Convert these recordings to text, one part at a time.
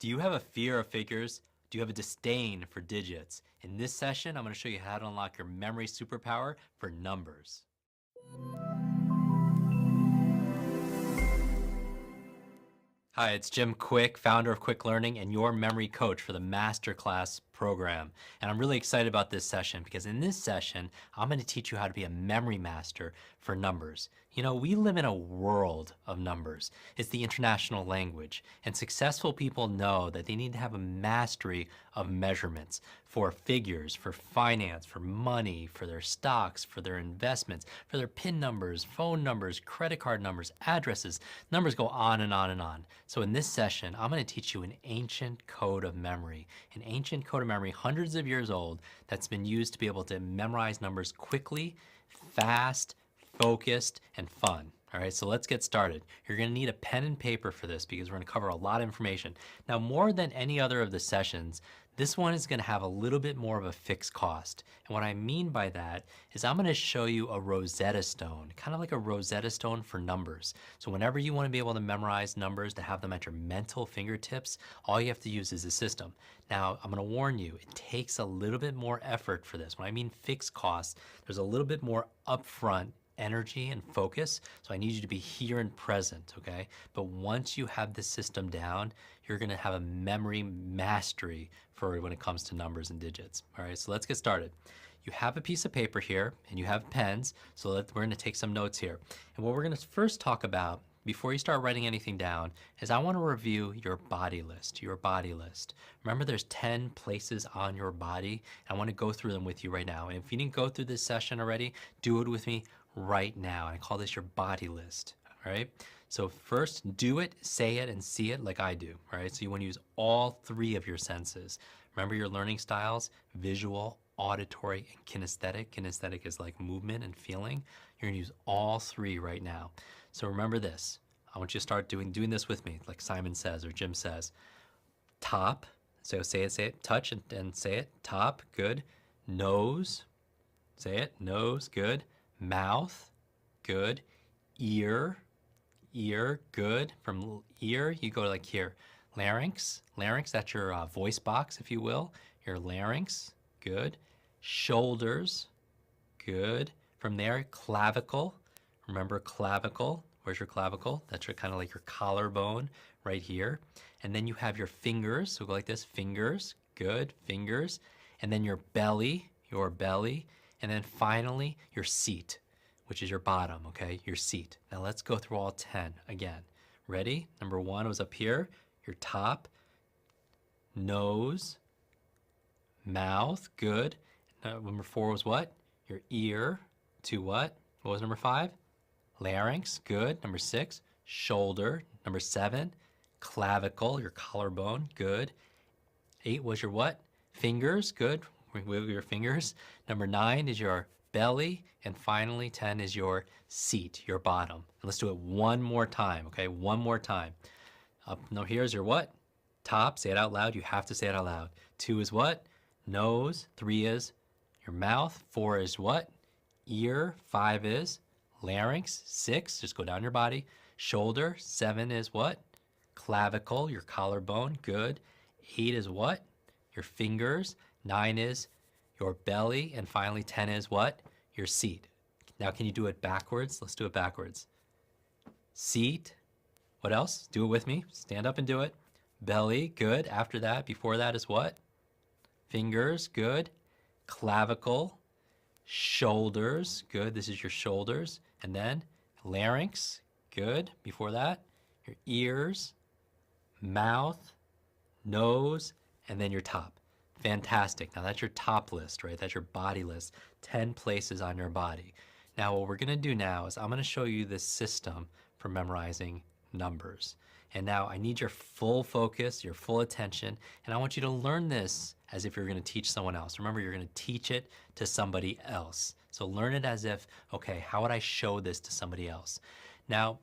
Do you have a fear of figures? Do you have a disdain for digits? In this session, I'm going to show you how to unlock your memory superpower for numbers. Hi, it's Jim Quick, founder of Quick Learning and your memory coach for the Masterclass program. And I'm really excited about this session because in this session, I'm going to teach you how to be a memory master for numbers. You know, we live in a world of numbers. It's the international language. And successful people know that they need to have a mastery of measurements for figures, for finance, for money, for their stocks, for their investments, for their PIN numbers, phone numbers, credit card numbers, addresses. Numbers go on and on and on. So in this session, I'm going to teach you an ancient code of memory, hundreds of years old, that's been used to be able to memorize numbers quickly, fast, focused, and fun. All right, so let's get started. You're going to need a pen and paper for this because we're going to cover a lot of information. Now, more than any other of the sessions, this one is going to have a little bit more of a fixed cost. And what I mean by that is I'm going to show you a Rosetta Stone, kind of like a Rosetta Stone for numbers. So whenever you want to be able to memorize numbers, to have them at your mental fingertips, all you have to use is the system. Now, I'm going to warn you, it takes a little bit more effort for this. When I mean fixed costs, there's a little bit more upfront energy and focus. So I need you to be here and present, okay? But once you have the system down, you're gonna have a memory mastery for when it comes to numbers and digits. All right, so let's get started. You have a piece of paper here and you have pens, so we're gonna take some notes here. And what we're gonna first talk about before you start writing anything down is I want to review your body list, Remember there's 10 places on your body. I want to go through them with you right now. And if you didn't go through this session already, do it with me right now. I call this your body list, all right? So first, do it, say it, and see it like I do, all right? So you want to use all three of your senses. Remember your learning styles: visual, auditory, and kinesthetic. Kinesthetic is like movement and feeling. You're gonna use all three right now. So remember this. I want you to start doing this with me, like Simon says or Jim says. Top, so say it, touch and say it. Top, good. Nose, say it, nose, good. Mouth, good. Ear, good. From ear, you go like here. Larynx, that's your voice box, if you will. Your larynx, good. Shoulders, good. From there, clavicle. Remember clavicle. Where's your clavicle? That's your kind of like your collarbone right here. And then you have your fingers. So go like this, fingers, good, fingers. And then your belly. And then finally your seat, which is your bottom, okay? Your seat. Now let's go through all 10 again. Ready? Number 1 was up here, your top, nose, mouth, good. Number 4 was what? Your ear. 2 what? What was number 5? Larynx, good. Number 6, shoulder. Number 7, clavicle, your collarbone, good. 8 was your what? Fingers, good. Wiggle your fingers. Number 9 is your belly. And finally, 10 is your seat, your bottom. And let's do it one more time, okay? One more time. Now here's your what? Top, say it out loud. You have to say it out loud. 2 is what? Nose. 3 is your mouth. 4 is what? Ear. 5 is larynx. 6, just go down your body. Shoulder. 7 is what? Clavicle, your collarbone, good. 8 is what? Your fingers. 9 is your belly. And finally, 10 is what? Your seat. Now, can you do it backwards? Let's do it backwards. Seat. What else? Do it with me. Stand up and do it. Belly, good. After that, before that is what? Fingers, good. Clavicle. Shoulders, good. This is your shoulders. And then larynx, good. Before that, your ears, mouth, nose, and then your top. Fantastic. Now that's your top list, right? That's your body list. 10 places on your body. Now what we're gonna do now is I'm gonna show you this system for memorizing numbers. And now I need your full focus, your full attention, and I want you to learn this as if you're gonna teach someone else. Remember, you're gonna teach it to somebody else. So learn it as if, okay, how would I show this to somebody else? Now,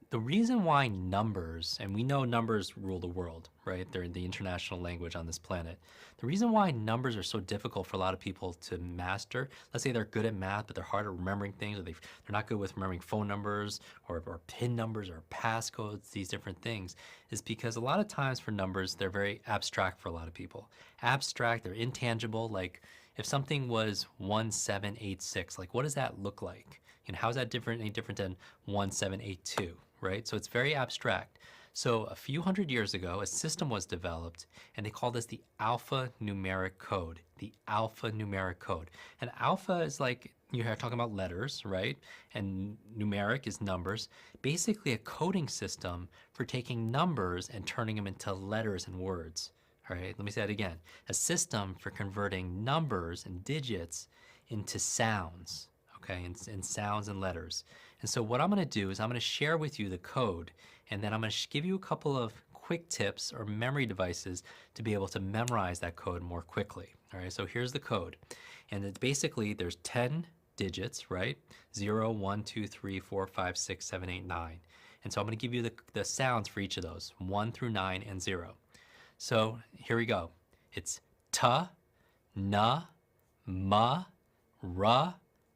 The reason why numbers, and we know numbers rule the world, right? They're the international language on this planet. The reason why numbers are so difficult for a lot of people to master, let's say they're good at math, but they're hard at remembering things, or they're not good with remembering phone numbers or PIN numbers or passcodes, these different things, is because a lot of times for numbers, they're very abstract for a lot of people. Abstract, they're intangible. Like if something was 1786, like what does that look like? How is that different, any different than 1782? Right? So it's very abstract. So a few hundred years ago, a system was developed, and they called this the alphanumeric code. The alphanumeric code. And alpha is like, you're talking about letters, right? And numeric is numbers. Basically a coding system for taking numbers and turning them into letters and words. All right, let me say that again. A system for converting numbers and digits into sounds, okay, and sounds and letters. And so what I'm going to do is I'm going to share with you the code, and then I'm going to give you a couple of quick tips or memory devices to be able to memorize that code more quickly. All right, so here's the code. And it's basically there's 10 digits, right? 0, 1, 2, 3, 4, 5, 6, 7, 8, 9. And so I'm going to give you the sounds for each of those, 1 through 9 and 0. So here we go. It's ta, na, ma, ra,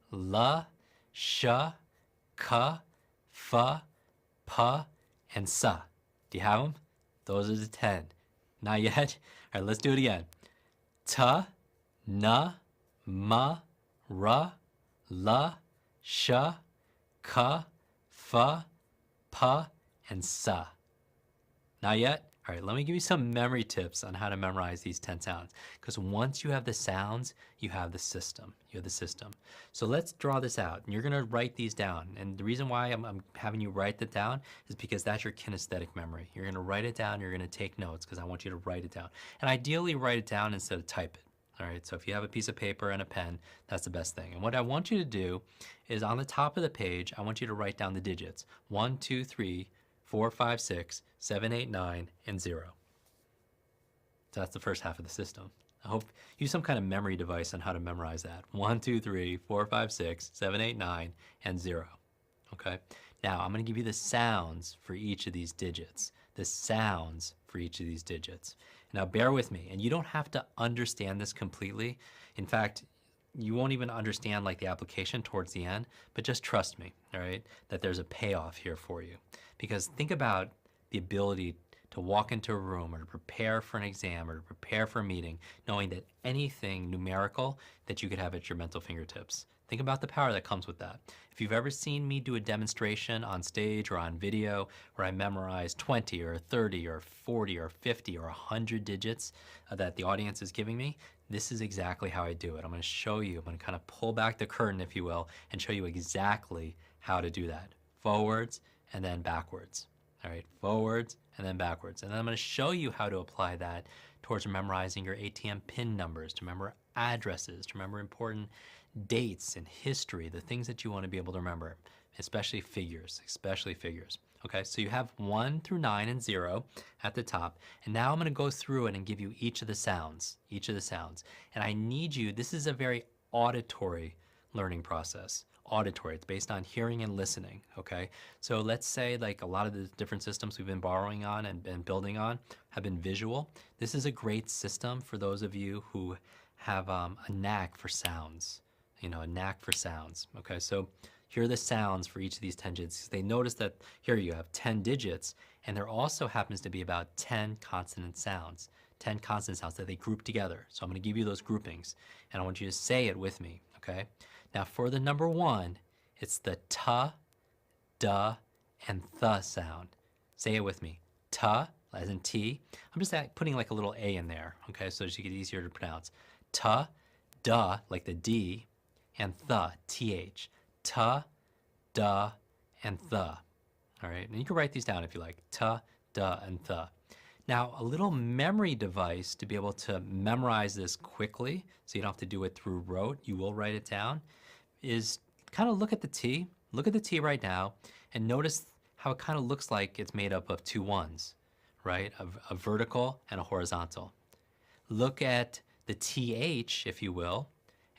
la, sha, ka, fa, pa, and sa. Do you have them? Those are the 10. Not yet? All right, let's do it again. Ta, na, ma, ra, la, sha, ka, fa, pa, and sa. Not yet? All right, let me give you some memory tips on how to memorize these 10 sounds. Because once you have the sounds, you have the system. You have the system. So let's draw this out. And you're going to write these down. And the reason why I'm having you write that down is because that's your kinesthetic memory. You're going to write it down. You're going to take notes because I want you to write it down. And ideally, write it down instead of type it. All right, so if you have a piece of paper and a pen, that's the best thing. And what I want you to do is on the top of the page, I want you to write down the digits. 1, 2, 3, 4, 5, 6, 7, 8, 9, and 0. So that's the first half of the system. I hope use some kind of memory device on how to memorize that. 1, 2, 3, 4, 5, 6, 7, 8, 9, and 0. Okay? Now I'm going to give you the sounds for each of these digits. The sounds for each of these digits. Now bear with me, and you don't have to understand this completely. In fact, you won't even understand like the application towards the end, but just trust me, all right, that there's a payoff here for you. Because think about the ability to walk into a room or to prepare for an exam or to prepare for a meeting, knowing that anything numerical that you could have at your mental fingertips. Think about the power that comes with that. If you've ever seen me do a demonstration on stage or on video where I memorize 20 or 30 or 40 or 50 or 100 digits that the audience is giving me, this is exactly how I do it. I'm going to show you, I'm going to kind of pull back the curtain, if you will, and show you exactly how to do that. Forwards and then backwards. All right, forwards and then backwards. And then I'm going to show you how to apply that towards memorizing your ATM PIN numbers, to remember addresses, to remember important dates and history, the things that you want to be able to remember, especially figures, Okay, so you have 1 through 9 and 0 at the top. And now I'm going to go through it and give you each of the sounds. And I need you, this is a very auditory learning process. Auditory, it's based on hearing and listening, okay? So let's say like a lot of the different systems we've been borrowing on and building on have been visual. This is a great system for those of you who have a knack for sounds, a knack for sounds, okay? So here are the sounds for each of these 10 digits. They notice that here you have 10 digits, and there also happens to be about 10 consonant sounds, 10 consonant sounds that they group together. So I'm going to give you those groupings, and I want you to say it with me, okay? Now for the number 1, it's the ta, da, and th sound. Say it with me. Ta, as in T. I'm just putting like a little A in there, okay, so as you get easier to pronounce. Ta, da, like the D, and th, T-H. Ta, da, and th. All right, and you can write these down if you like. Ta, da, and th. Now, a little memory device to be able to memorize this quickly, so you don't have to do it through rote, you will write it down, is kind of look at the T. Look at the T right now, and notice how it kind of looks like it's made up of 2 ones, right? A vertical and a horizontal. Look at the TH, if you will,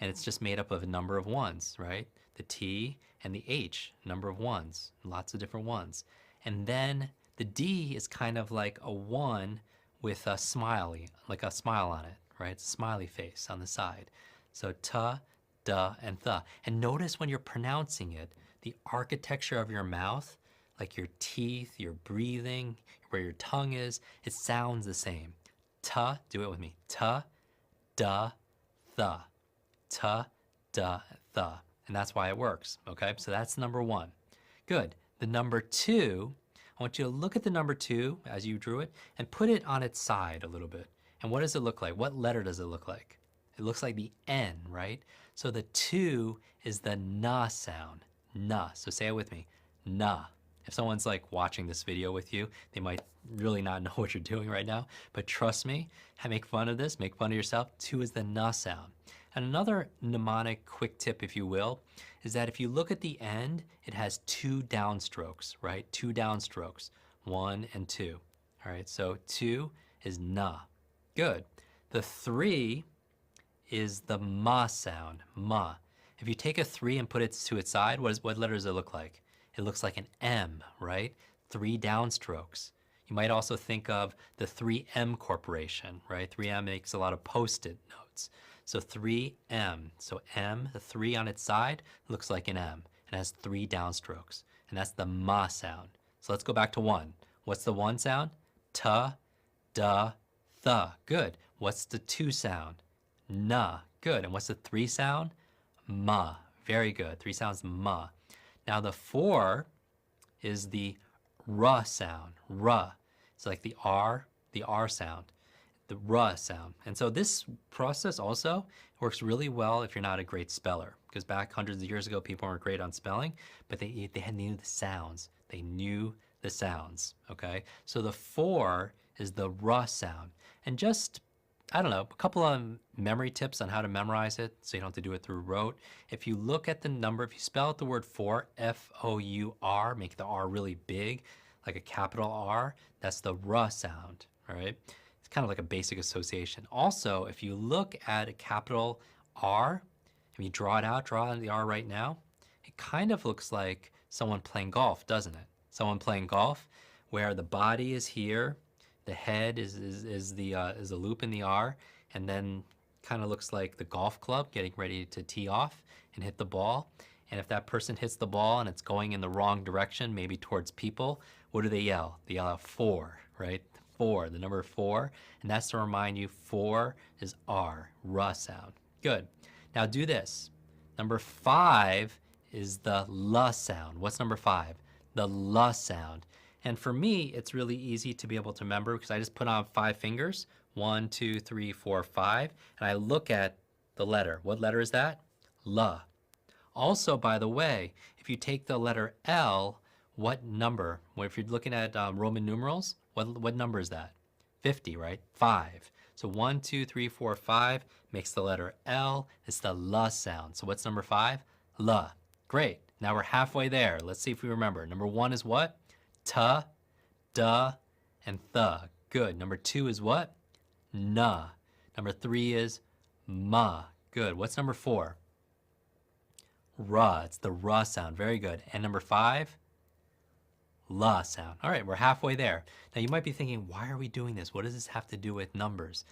and it's just made up of a number of ones, right? The T and the H, number of ones, lots of different ones. And then the D is kind of like a 1 with a smiley, like a smile on it, right? It's a smiley face on the side. So ta, da, and the. And notice when you're pronouncing it, the architecture of your mouth, like your teeth, your breathing, where your tongue is, it sounds the same. Ta, do it with me. Ta, da, the. Ta, da, the. And that's why it works, okay? So that's number 1. Good. The number 2, I want you to look at the number 2 as you drew it and put it on its side a little bit. And what does it look like? What letter does it look like? It looks like the N, right? So the 2 is the na sound, na. So say it with me, na. If someone's like watching this video with you, they might really not know what you're doing right now, but trust me, make fun of this, make fun of yourself. 2 is the na sound. And another mnemonic quick tip, if you will, is that if you look at the end, it has 2 downstrokes, right? 2 downstrokes, 1 and 2. All right, so 2 is na. Good. The 3 is the ma sound, ma. If you take a 3 and put it to its side, what letter does it look like? It looks like an M, right? 3 downstrokes. You might also think of the 3M Corporation, right? 3M makes a lot of Post-it notes. So 3M, so M, the 3 on its side, looks like an M. It has 3 downstrokes, and that's the ma sound. So let's go back to 1. What's the 1 sound? Ta, da, the. Good. What's the 2 sound? Na. Good. And what's the 3 sound? Ma. Very good. 3 sounds ma. Now the 4 is the ra sound. Ra. It's like the R sound. The ra sound. And so this process also works really well if you're not a great speller, because back hundreds of years ago, people weren't great on spelling, but they knew the sounds. They knew the sounds, okay? So the 4 is the ra sound. And just, I don't know, a couple of memory tips on how to memorize it so you don't have to do it through rote. If you look at the number, if you spell out the word four, F-O-U-R, make the R really big, like a capital R, that's the ra sound, all right? Kind of like a basic association. Also, if you look at a capital R, if you draw it out, draw the R right now, it kind of looks like someone playing golf, doesn't it? Someone playing golf where the body is here, the head is the loop in the R, and then kind of looks like the golf club getting ready to tee off and hit the ball. And if that person hits the ball and it's going in the wrong direction, maybe towards people, what do they yell? They yell out 4, right? 4, the number 4, and that's to remind you 4 is R, ra sound. Good. Now do this. Number 5 is the la sound. What's number 5? The la sound. And for me, it's really easy to be able to remember because I just put on 5 fingers, 1, 2, 3, 4, 5, and I look at the letter. What letter is that? La. Also, by the way, if you take the letter L, what number? Well, if you're looking at Roman numerals, what number is that? 50, right? 5. So 1, 2, 3, 4, 5 makes the letter L. It's the la sound. So what's number 5? La. Great. Now we're halfway there. Let's see if we remember. Number 1 is what? Ta, da, and the. Good. Number 2 is what? Na. Number 3 is ma. Good. What's number 4? Ra. It's the ra sound. Very good. And number 5? La sound. All right, we're halfway there. Now you might be thinking, why are we doing this? What does this have to do with numbers?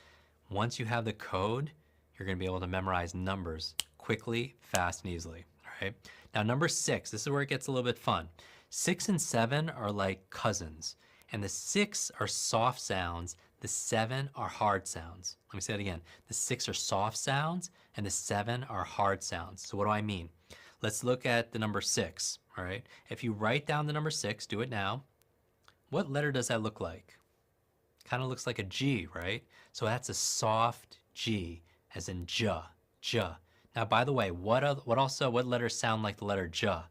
Once you have the code, you're going to be able to memorize numbers quickly, fast, and easily. All right. Now number 6, this is where it gets a little bit fun. 6 and 7 are like cousins, and the 6 are soft sounds. The 7 are hard sounds. Let me say it again. The 6 are soft sounds, and the 7 are hard sounds. So what do I mean? Let's look at the number 6, all right? If you write down the number 6, do it now. What letter does that look like? Kind of looks like a G, right? So that's a soft G, as in ja, ja. Now, by the way, what letters sound like the letter ja?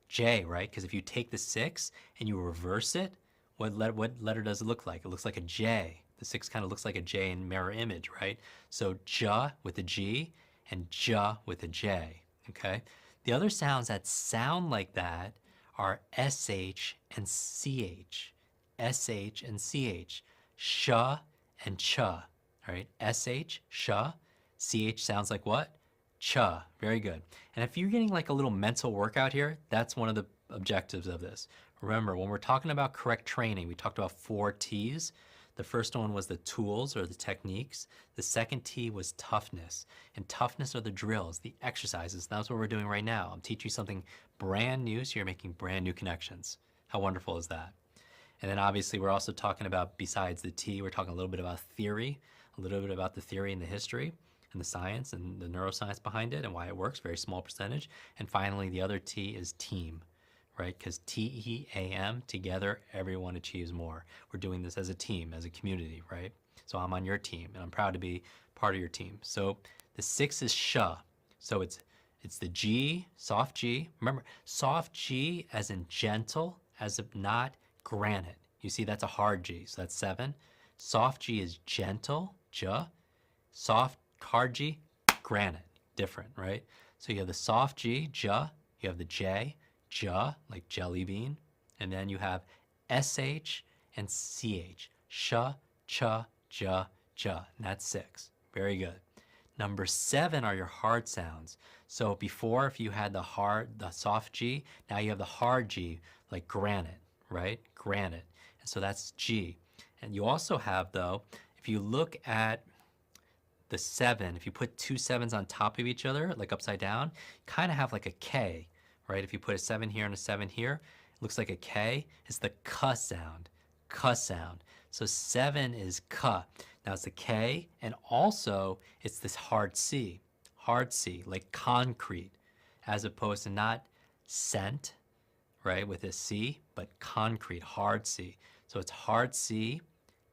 J, right? Because if you take the 6 and you reverse it, what letter does it look like? It looks like a J. The 6 kind of looks like a J in mirror image, right? So ja with a G and ja with a J, okay? The other sounds that sound like that are SH and CH. SH and CH. Sha and cha. All right, SH, sha. CH sounds like what? Cha. Very good. And if you're getting like a little mental workout here, that's one of the objectives of this, Remember, when we're talking about correct training, we talked about 4 T's. The first one was the tools or the techniques. The second T was toughness. And toughness are the drills, the exercises. That's what we're doing right now. I'm teaching you something brand new, so you're making brand new connections. How wonderful is that? And then obviously we're also talking about, besides the T, we're talking a little bit about theory, a little bit about the theory and the history and the science and the neuroscience behind it and why it works, very small percentage. And finally, the other T is team, right? Because TEAM, together, everyone achieves more. We're doing this as a team, as a community, right? So I'm on your team and I'm proud to be part of your team. So the 6 is sh. So it's the G, soft G. Remember, soft G as in gentle, as if not granite. You see, that's a hard G, so that's 7. Soft G is gentle, j. Soft, hard G, granite, different, right? So you have the soft G, j. You have the J, j, like jelly bean. And then you have SH and CH, sh, ch, j, j. And that's 6. Very good. Number 7 are your hard sounds. So before, if you had the soft G, now you have the hard G, like granite, right? Granite. And so that's G. And you also have, though, if you look at the 7, if you put 2 7s on top of each other, like upside down, kind of have like a K, right? If you put a 7 here and a 7 here, it looks like a K. It's the K sound. K sound. So 7 is K. Now it's a K, and also it's this hard C, like concrete, as opposed to not scent, right, with a C, but concrete, hard C. So it's hard C,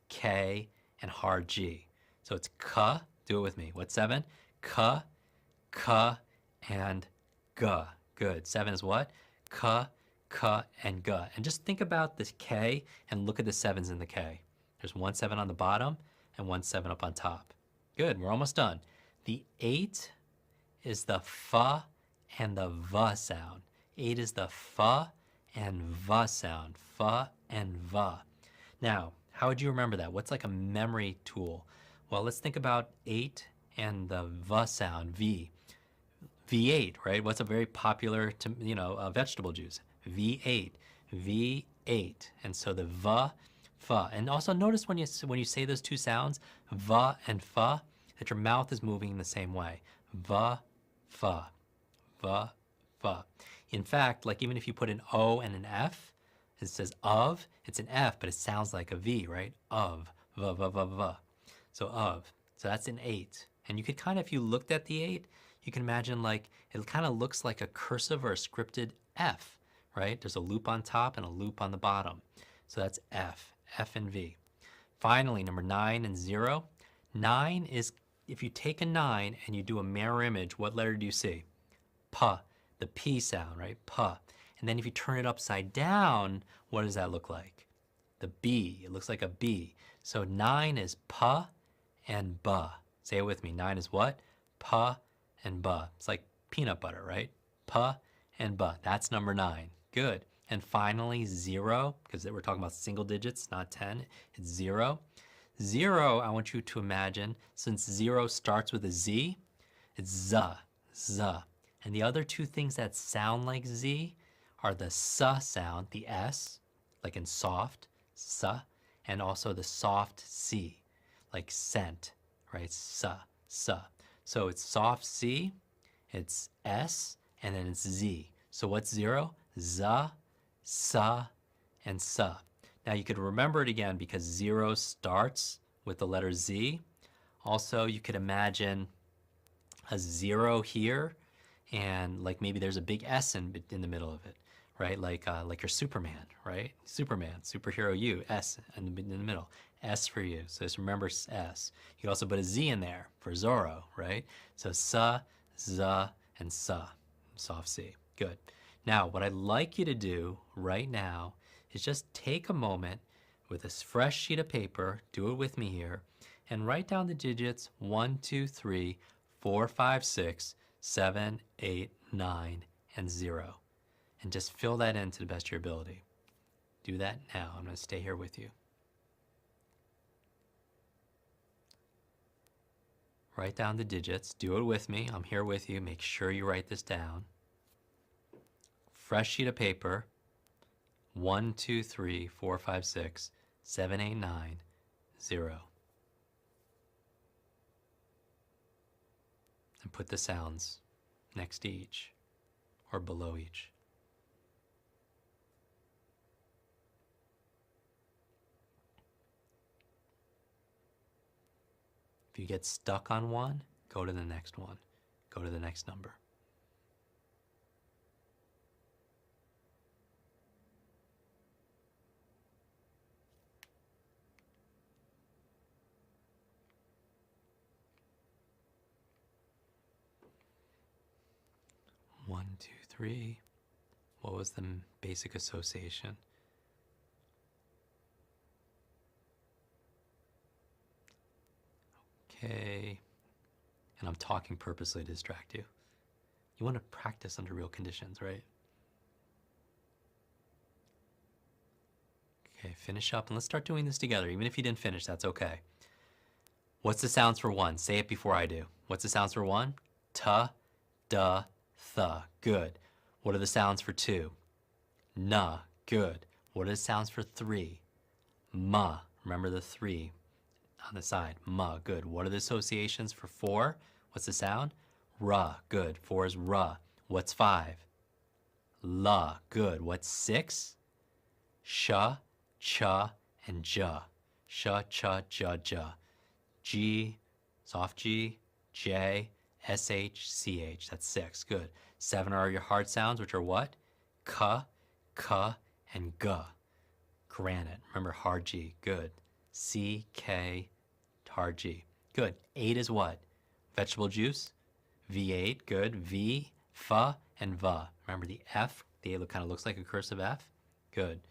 K, and hard G. So it's K, do it with me. What's 7? K, K, and G. Good. 7 is what? K, K, and G. And just think about this K and look at the 7s in the K. There's 1 7 on the bottom and 1 7 up on top. Good, we're almost done. The 8 is the F and the V sound. 8 is the F and V sound. F and V. Now, how would you remember that? What's like a memory tool? Well, let's think about 8 and the V sound, V. V8, right? What's a very popular, vegetable juice? V8, V8. And so the V, F. And also notice when you say those 2 sounds, V and F, that your mouth is moving in the same way. V, F, V, F. In fact, like even if you put an O and an F, it says of, it's an F, but it sounds like a V, right? Of, V, V, V, V. So of. So that's an 8. And you could kind of, if you looked at the 8, you can imagine like, it kind of looks like a cursive or a scripted F, right? There's a loop on top and a loop on the bottom. So that's F, F and V. Finally, number 9 and 0. 9 is, if you take a 9 and you do a mirror image, what letter do you see? P, the P sound, right? P. And then if you turn it upside down, what does that look like? The B, it looks like a B. So 9 is P and B. Say it with me, 9 is what? P and B. It's like peanut butter, right? P and B, that's number 9, good. And finally 0, because we're talking about single digits, not 10, it's 0. 0, I want you to imagine, since 0 starts with a Z, it's Z, Z. And the other 2 things that sound like Z are the S sound, the S, like in soft, S, and also the soft C, like scent, right? S, S. So it's soft C, it's S, and then it's Z. So what's 0? Z, S, and S. Now you could remember it again because 0 starts with the letter Z. Also, you could imagine a 0 here, and like maybe there's a big S in the middle of it, right? Like you're Superman, right? Superman, superhero you, S in the middle. S for you, so just remember S. You can also put a Z in there for Zorro, right? So S, Z, and S, soft C, good. Now, what I'd like you to do right now is just take a moment with a fresh sheet of paper, do it with me here, and write down the digits 1, 2, 3, 4, 5, 6, 7, 8, 9, and 0. And just fill that in to the best of your ability. Do that now. I'm going to stay here with you. Write down the digits. Do it with me. I'm here with you. Make sure you write this down. Fresh sheet of paper. 1, 2, 3, 4, 5, 6, 7, 8, 9, 0. And put the sounds next to each or below each. If you get stuck on one, go to the next one. Go to the next number. One, two, three. What was the basic association? Okay. And I'm talking purposely to distract you. You want to practice under real conditions, right? Okay, finish up and let's start doing this together. Even if you didn't finish, that's okay. What's the sounds for one? Say it before I do. What's the sounds for one? Ta, da, th. Good. What are the sounds for two? Na. Good. What are the sounds for three? Ma. Remember the three on the side. Ma. Good. What are the associations for four? What's the sound? Ra. Good. Four is ra. What's five? La. Good. What's six? Sha, cha, and ja. Sha, cha, ja, ja. G, soft G, J, SH, CH. That's six. Good. Seven are your hard sounds, which are what? Ka, ka, and ga. Granite. Remember hard G. Good. C, K, hard G. Good. Eight is what? Vegetable juice. V8. Good. V, fa, and va. Remember the F? The A kind of looks like a cursive F. Good.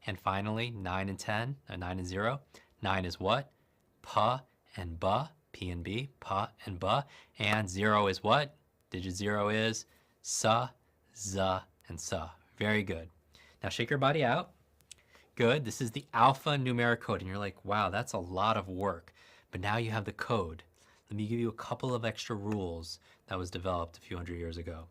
And finally, 9 and 10, 9 and 0. 9 is what? Pa and ba, P and B, pa and ba. And 0 is what? Digit 0 is sa, za, and sa. Very good. Now shake your body out. Good. This is the alphanumeric code. And you're like, wow, that's a lot of work. But now you have the code. Let me give you a couple of extra rules that was developed a few hundred years ago.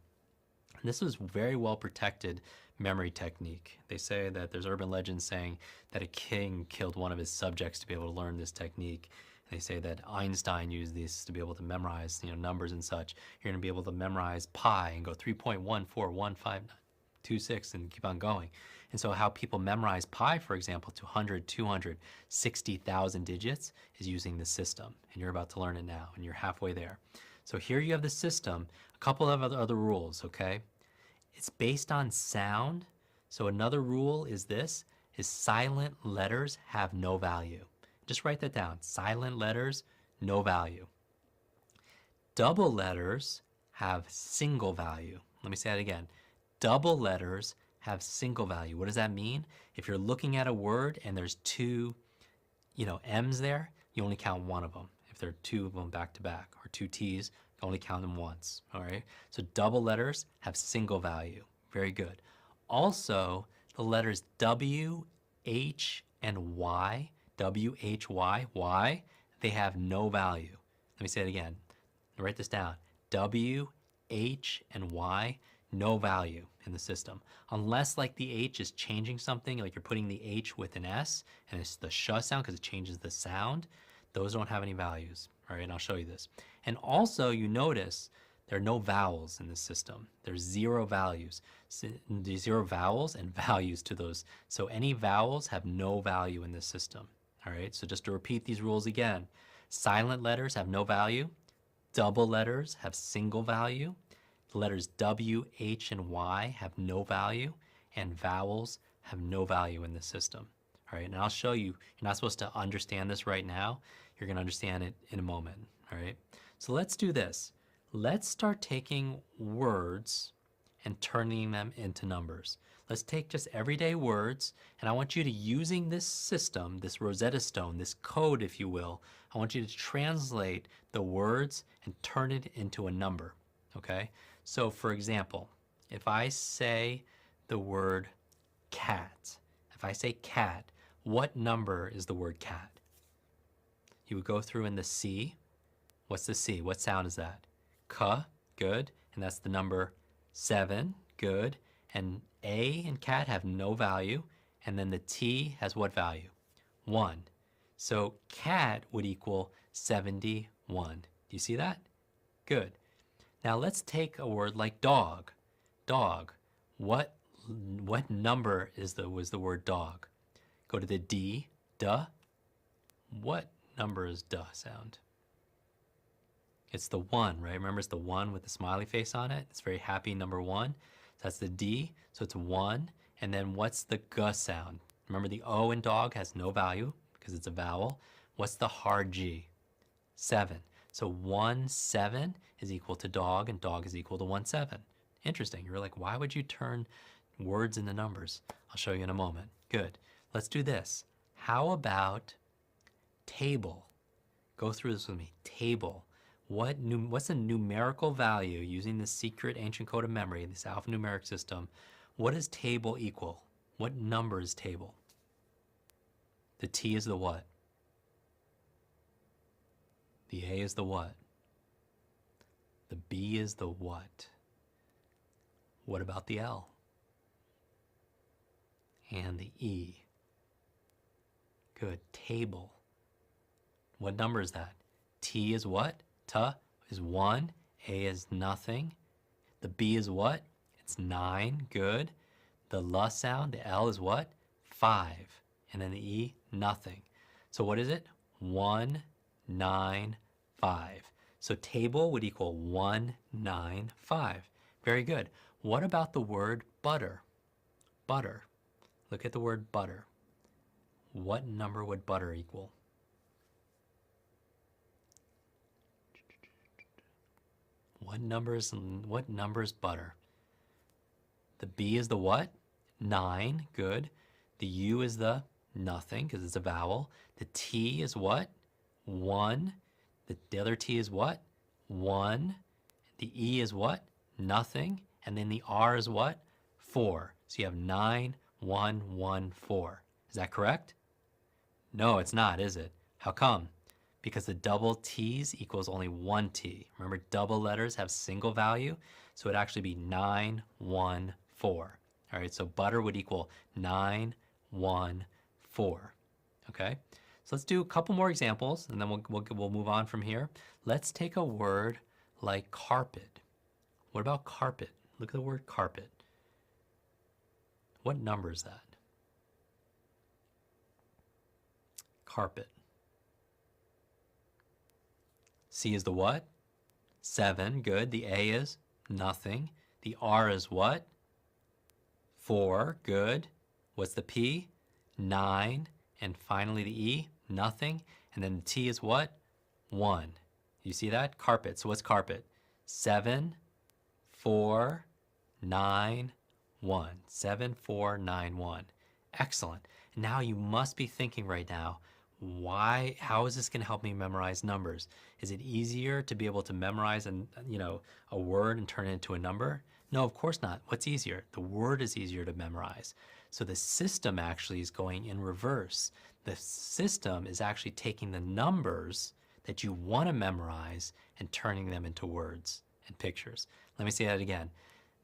And this was very well protected memory technique. They say that there's urban legends saying that a king killed one of his subjects to be able to learn this technique. And they say that Einstein used this to be able to memorize, numbers and such. You're going to be able to memorize pi and go 3.141526 and keep on going. And so how people memorize pi, for example, to 100, 200, 60,000 digits is using the system. And you're about to learn it now, and you're halfway there. So here you have the system, a couple of other rules, okay? It's based on sound. So another rule is this, is silent letters have no value. Just write that down. Silent letters, no value. Double letters have single value. Let me say that again. Double letters have single value. What does that mean? If you're looking at a word and there's two, M's there, you only count one of them. If there are two of them back to back, or two T's, you only count them once, all right? So double letters have single value. Very good. Also, the letters W, H, and Y, W, H, Y, Y, they have no value. Let me say it again. Write this down. W, H, and Y, no value in the system. Unless like the H is changing something, like you're putting the H with an S, and it's the sh sound because it changes the sound, those don't have any values. All right, and I'll show you this. And also, you notice there are no vowels in this system. There's zero values. Zero vowels and values to those. So any vowels have no value in this system. All right, so just to repeat these rules again. Silent letters have no value. Double letters have single value. The letters W, H, and Y have no value. And vowels have no value in this system. All right, and I'll show you. You're not supposed to understand this right now. You're going to understand it in a moment. All right, so let's do this. Let's start taking words and turning them into numbers. Let's take just everyday words, and I want you to, using this system, this Rosetta Stone, this code, if you will, I want you to translate the words and turn it into a number, okay? So for example, if I say the word cat, if I say cat, what number is the word cat? You would go through in the C. What's the C? What sound is that? Ka, good, and that's the number 7, good. And A and cat have no value, and then the T has what value? 1. So cat would equal 71. Do you see that? Good. Now let's take a word like dog. Dog. What number was the word dog? Go to the D, duh. What number is duh sound? It's the 1, right? Remember, it's the 1 with the smiley face on it. It's very happy, number 1. So that's the D, so it's 1. And then what's the G sound? Remember, the O in dog has no value because it's a vowel. What's the hard G? 7. So 1, 7 is equal to dog, and dog is equal to 1, 7. Interesting. You're like, why would you turn words into numbers? I'll show you in a moment. Good. Let's do this. How about table? Go through this with me. Table. What's a numerical value using the secret ancient code of memory, this alphanumeric system? What does table equal? What number is table? The T is the what? The A is the what? The B is the what? What about the L? And the E? Good. Table. What number is that? T is what? T is 1. A is nothing. The B is what? It's 9. Good. The L sound, the L is what? 5. And then the E, nothing. So what is it? 1, 9, 5. So table would equal 1, 9, 5. Very good. What about the word butter? Butter. Look at the word butter. What number would butter equal? What number is butter? The B is the what? 9. Good. The U is the nothing because it's a vowel. The T is what? 1. The other T is what? 1. The E is what? Nothing. And then the R is what? 4. So you have 9, 1, 1, 4. Is that correct? No, it's not, is it? How come? Because the double T's equals only 1 T. Remember, double letters have single value, so it'd actually be 9, 1, 4. All right, so butter would equal 9, 1, 4. Okay, so let's do a couple more examples, and then we'll move on from here. Let's take a word like carpet. What about carpet? Look at the word carpet. What number is that? Carpet. C is the what? 7. Good. The A is nothing. The R is what? 4. Good. What's the P? 9. And finally the E? Nothing. And then the T is what? 1. You see that? Carpet. So what's carpet? 7, 4, 9, 1. 7, 4, 9, 1. Excellent. Now you must be thinking right now, how is this going to help me memorize numbers? Is it easier to be able to memorize a word and turn it into a number? No, of course not. What's easier? The word is easier to memorize. So the system actually is going in reverse. The system is actually taking the numbers that you want to memorize and turning them into words and pictures. Let me say that again.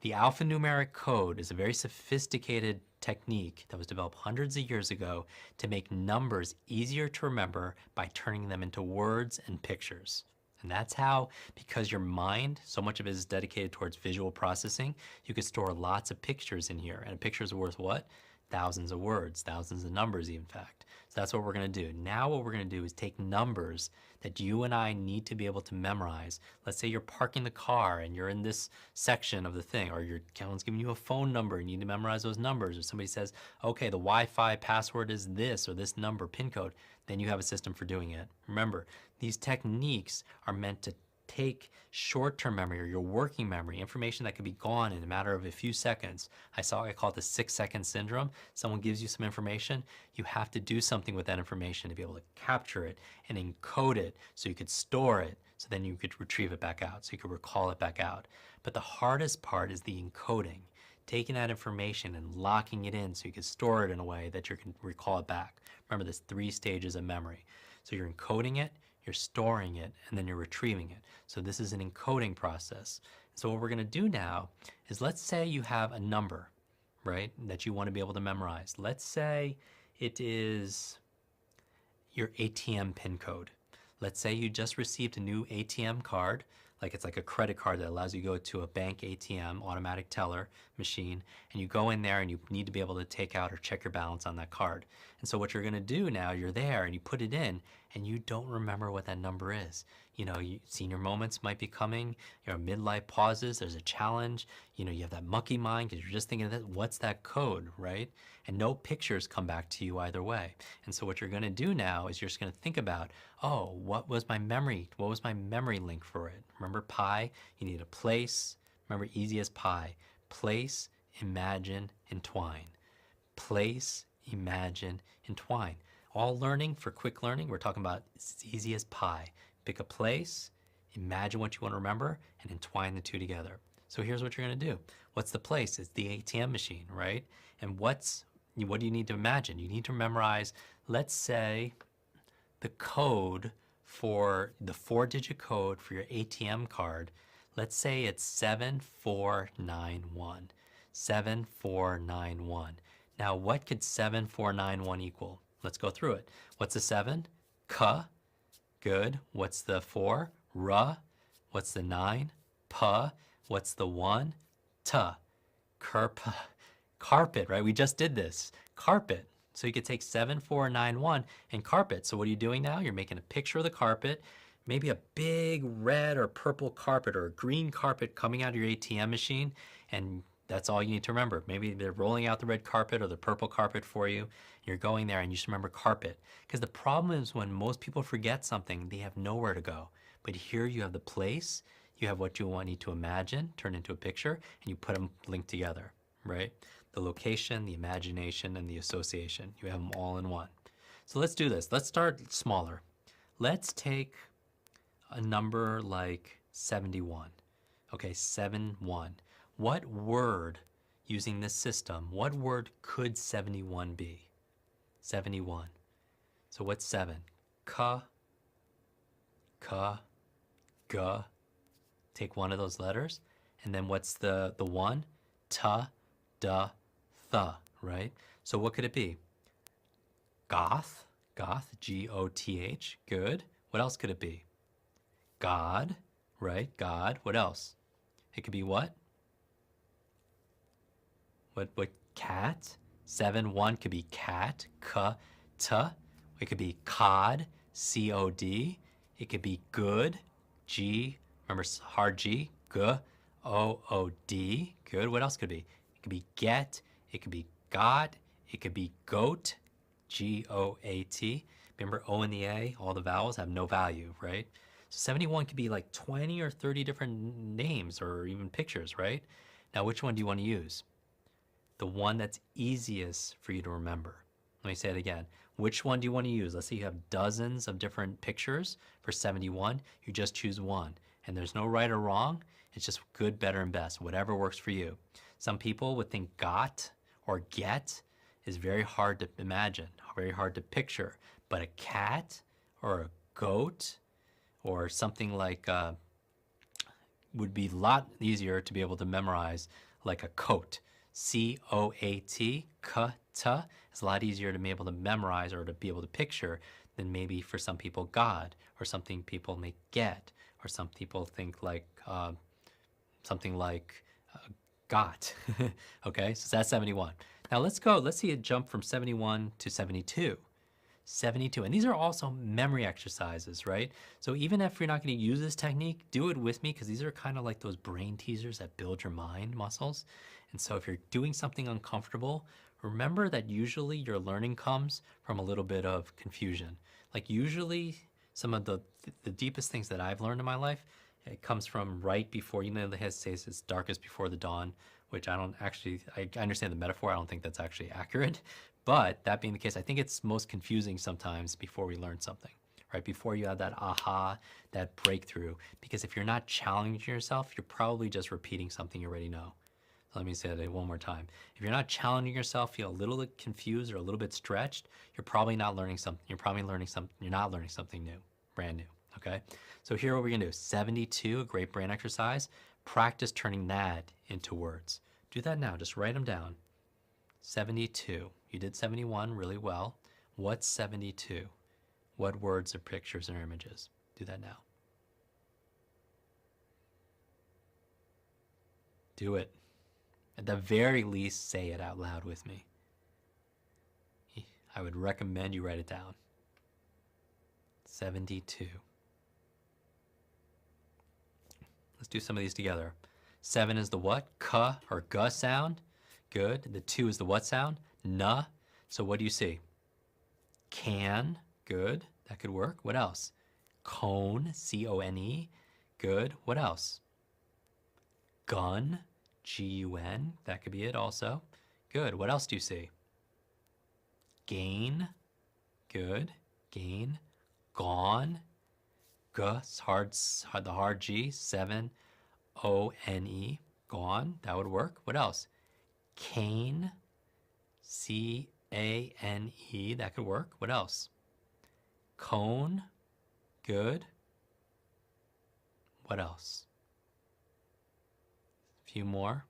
The alphanumeric code is a very sophisticated technique that was developed hundreds of years ago to make numbers easier to remember by turning them into words and pictures. And that's how, because your mind, so much of it is dedicated towards visual processing, you could store lots of pictures in here. And a picture is worth what? Thousands of words, thousands of numbers, in fact. So that's what we're going to do. Now what we're going to do is take numbers that you and I need to be able to memorize. Let's say you're parking the car and you're in this section of the thing, or someone's giving you a phone number and you need to memorize those numbers, or somebody says, okay, the Wi-Fi password is this, or this number, PIN code, then you have a system for doing it. Remember, these techniques are meant to take short-term memory or your working memory, information that could be gone in a matter of a few seconds. I call it the 6-second syndrome. Someone gives you some information, you have to do something with that information to be able to capture it and encode it so you could store it, so then you could retrieve it back out, so you could recall it back out. But the hardest part is the encoding, taking that information and locking it in so you can store it in a way that you can recall it back. Remember, there's 3 stages of memory. So you're encoding it, you're storing it, and then you're retrieving it. So this is an encoding process. So what we're going to do now is, let's say you have a number. right, that you want to be able to memorize. Let's say it is your ATM PIN code. Let's say you just received a new ATM card, like it's like a credit card that allows you to go to a bank ATM, automatic teller machine, and you go in there and you need to be able to take out or check your balance on that card. And so what you're gonna do now, you're there and you put it in and you don't remember what that number is. Senior moments might be coming, midlife pauses, there's a challenge, you have that monkey mind because you're just thinking, what's that code, right? And no pictures come back to you either way. And so what you're gonna do now is you're just gonna think about, oh, what was my memory link for it? Remember pi? You need a place. Remember, easy as pie. Place, imagine, entwine. Place, imagine, entwine. All learning for quick learning, we're talking about it's easy as pie. Pick a place, imagine what you want to remember, and entwine the two together. So here's what you're going to do. What's the place? It's the ATM machine, right? And what do you need to imagine? You need to memorize, let's say, the code for the 4-digit code for your ATM card. Let's say it's 7491. 7491. Now, what could 7491 equal? Let's go through it. What's the 7? Ka. Good. What's the 4? Ra. What's the 9? Pa. What's the 1? Ta. Carpet, right? We just did this. Carpet. So you could take 7491 and carpet. So what are you doing now? You're making a picture of the carpet, maybe a big red or purple carpet or a green carpet coming out of your ATM machine, and that's all you need to remember. Maybe they're rolling out the red carpet or the purple carpet for you. You're going there and you just remember carpet. Because the problem is when most people forget something, they have nowhere to go. But here you have the place, you have what you need to imagine, turn into a picture, and you put them linked together, right? The location, the imagination, and the association. You have them all in one. So let's do this. Let's start smaller. Let's take a number like 71. Okay, 71. What word, using this system, what word could 71 be? 71. So what's 7? Ka, ga. Take one of those letters. And then what's the 1? Ta, da, tha, right? So what could it be? Goth, G-O-T-H, good. What else could it be? God, right? God, what else? It could be what? What cat? 7-1 could be cat, ta. It could be cod, C-O-D. It could be good, G, remember hard G, G-O-O-D, good. What else could it be? It could be get, it could be got, it could be goat, G-O-A-T. Remember O and the A, all the vowels have no value, right? So 71 could be like 20 or 30 different names or even pictures, right? Now, which one do you want to use? The one that's easiest for you to remember. Let me say it again. Which one do you want to use? Let's say you have dozens of different pictures for 71. You just choose one. And there's no right or wrong. It's just good, better, and best. Whatever works for you. Some people would think got or get is very hard to imagine, very hard to picture. But a cat or a goat or something like would be a lot easier to be able to memorize, like a coat. C-O-A-T, ka-ta, is a lot easier to be able to memorize or to be able to picture than maybe for some people God, or something people may get, or some people think like something like got. Okay, so that's 71. Now let's see a jump from 71 to 72. 72, and these are also memory exercises, right? So even if you're not going to use this technique, do it with me, because these are kind of like those brain teasers that build your mind muscles. And so if you're doing something uncomfortable, remember that usually your learning comes from a little bit of confusion. Like usually some of the deepest things that I've learned in my life, it comes from right before, the head says it's darkest before the dawn, which I understand the metaphor. I don't think that's actually accurate. But that being the case, I think it's most confusing sometimes before we learn something, right? Before you have that aha, that breakthrough. Because if you're not challenging yourself, you're probably just repeating something you already know. So let me say that one more time. If you're not challenging yourself, feel a little bit confused or a little bit stretched, you're probably not learning something. You're not learning something new, brand new, okay? So here what we're gonna do, 72, a great brain exercise. Practice turning that into words. Do that now, just write them down. 72. You did 71 really well. What's 72? What words or pictures or images? Do that now. Do it. At the very least, say it out loud with me. I would recommend you write it down. 72. Let's do some of these together. 7 is the what? K or G sound. Good. The 2 is the what sound? N. So what do you see? Can. Good. That could work. What else? Cone. C-O-N-E. Good. What else? Gun. G-U-N. That could be it also. Good. What else do you see? Gain. Good. Gain. Gone. G, the hard G, 7-O-N-E, gone, that would work. What else? Cane, C-A-N-E, that could work. What else? Cone, good. What else? A few more.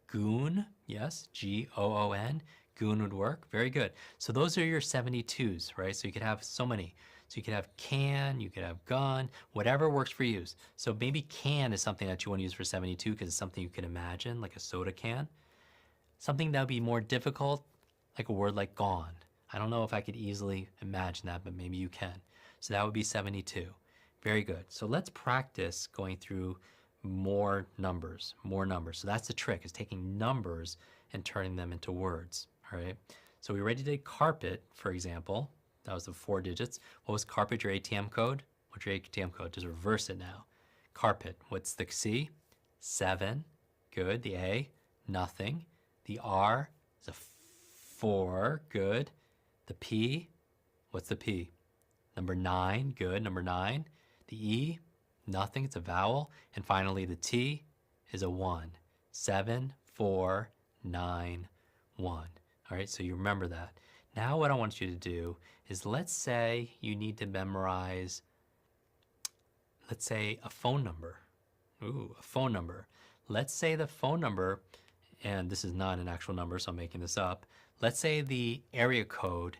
Goon, yes, G-O-O-N, goon would work. Very good. So those are your 72s, right? So you could have so many. So you could have can, you could have gun, whatever works for you. So maybe can is something that you want to use for 72 because it's something you can imagine, like a soda can. Something that would be more difficult, like a word like gone. I don't know if I could easily imagine that, but maybe you can. So that would be 72. Very good. So let's practice going through more numbers. So that's the trick, is taking numbers and turning them into words, all right? So we already did carpet, for example. That was the 4 digits. What was carpet, your ATM code? What's your ATM code? Just reverse it now. Carpet, what's the C? 7, good. The A, nothing. The R is a 4, good. The P, what's the P? Number 9, good, number 9. The E, nothing, it's a vowel. And finally the T is a 1. 7, 4, 9, 1. All right, so you remember that. Now what I want you to do is, let's say you need to memorize, let's say a phone number. Ooh, a phone number. Let's say the phone number, and this is not an actual number, so I'm making this up. Let's say the area code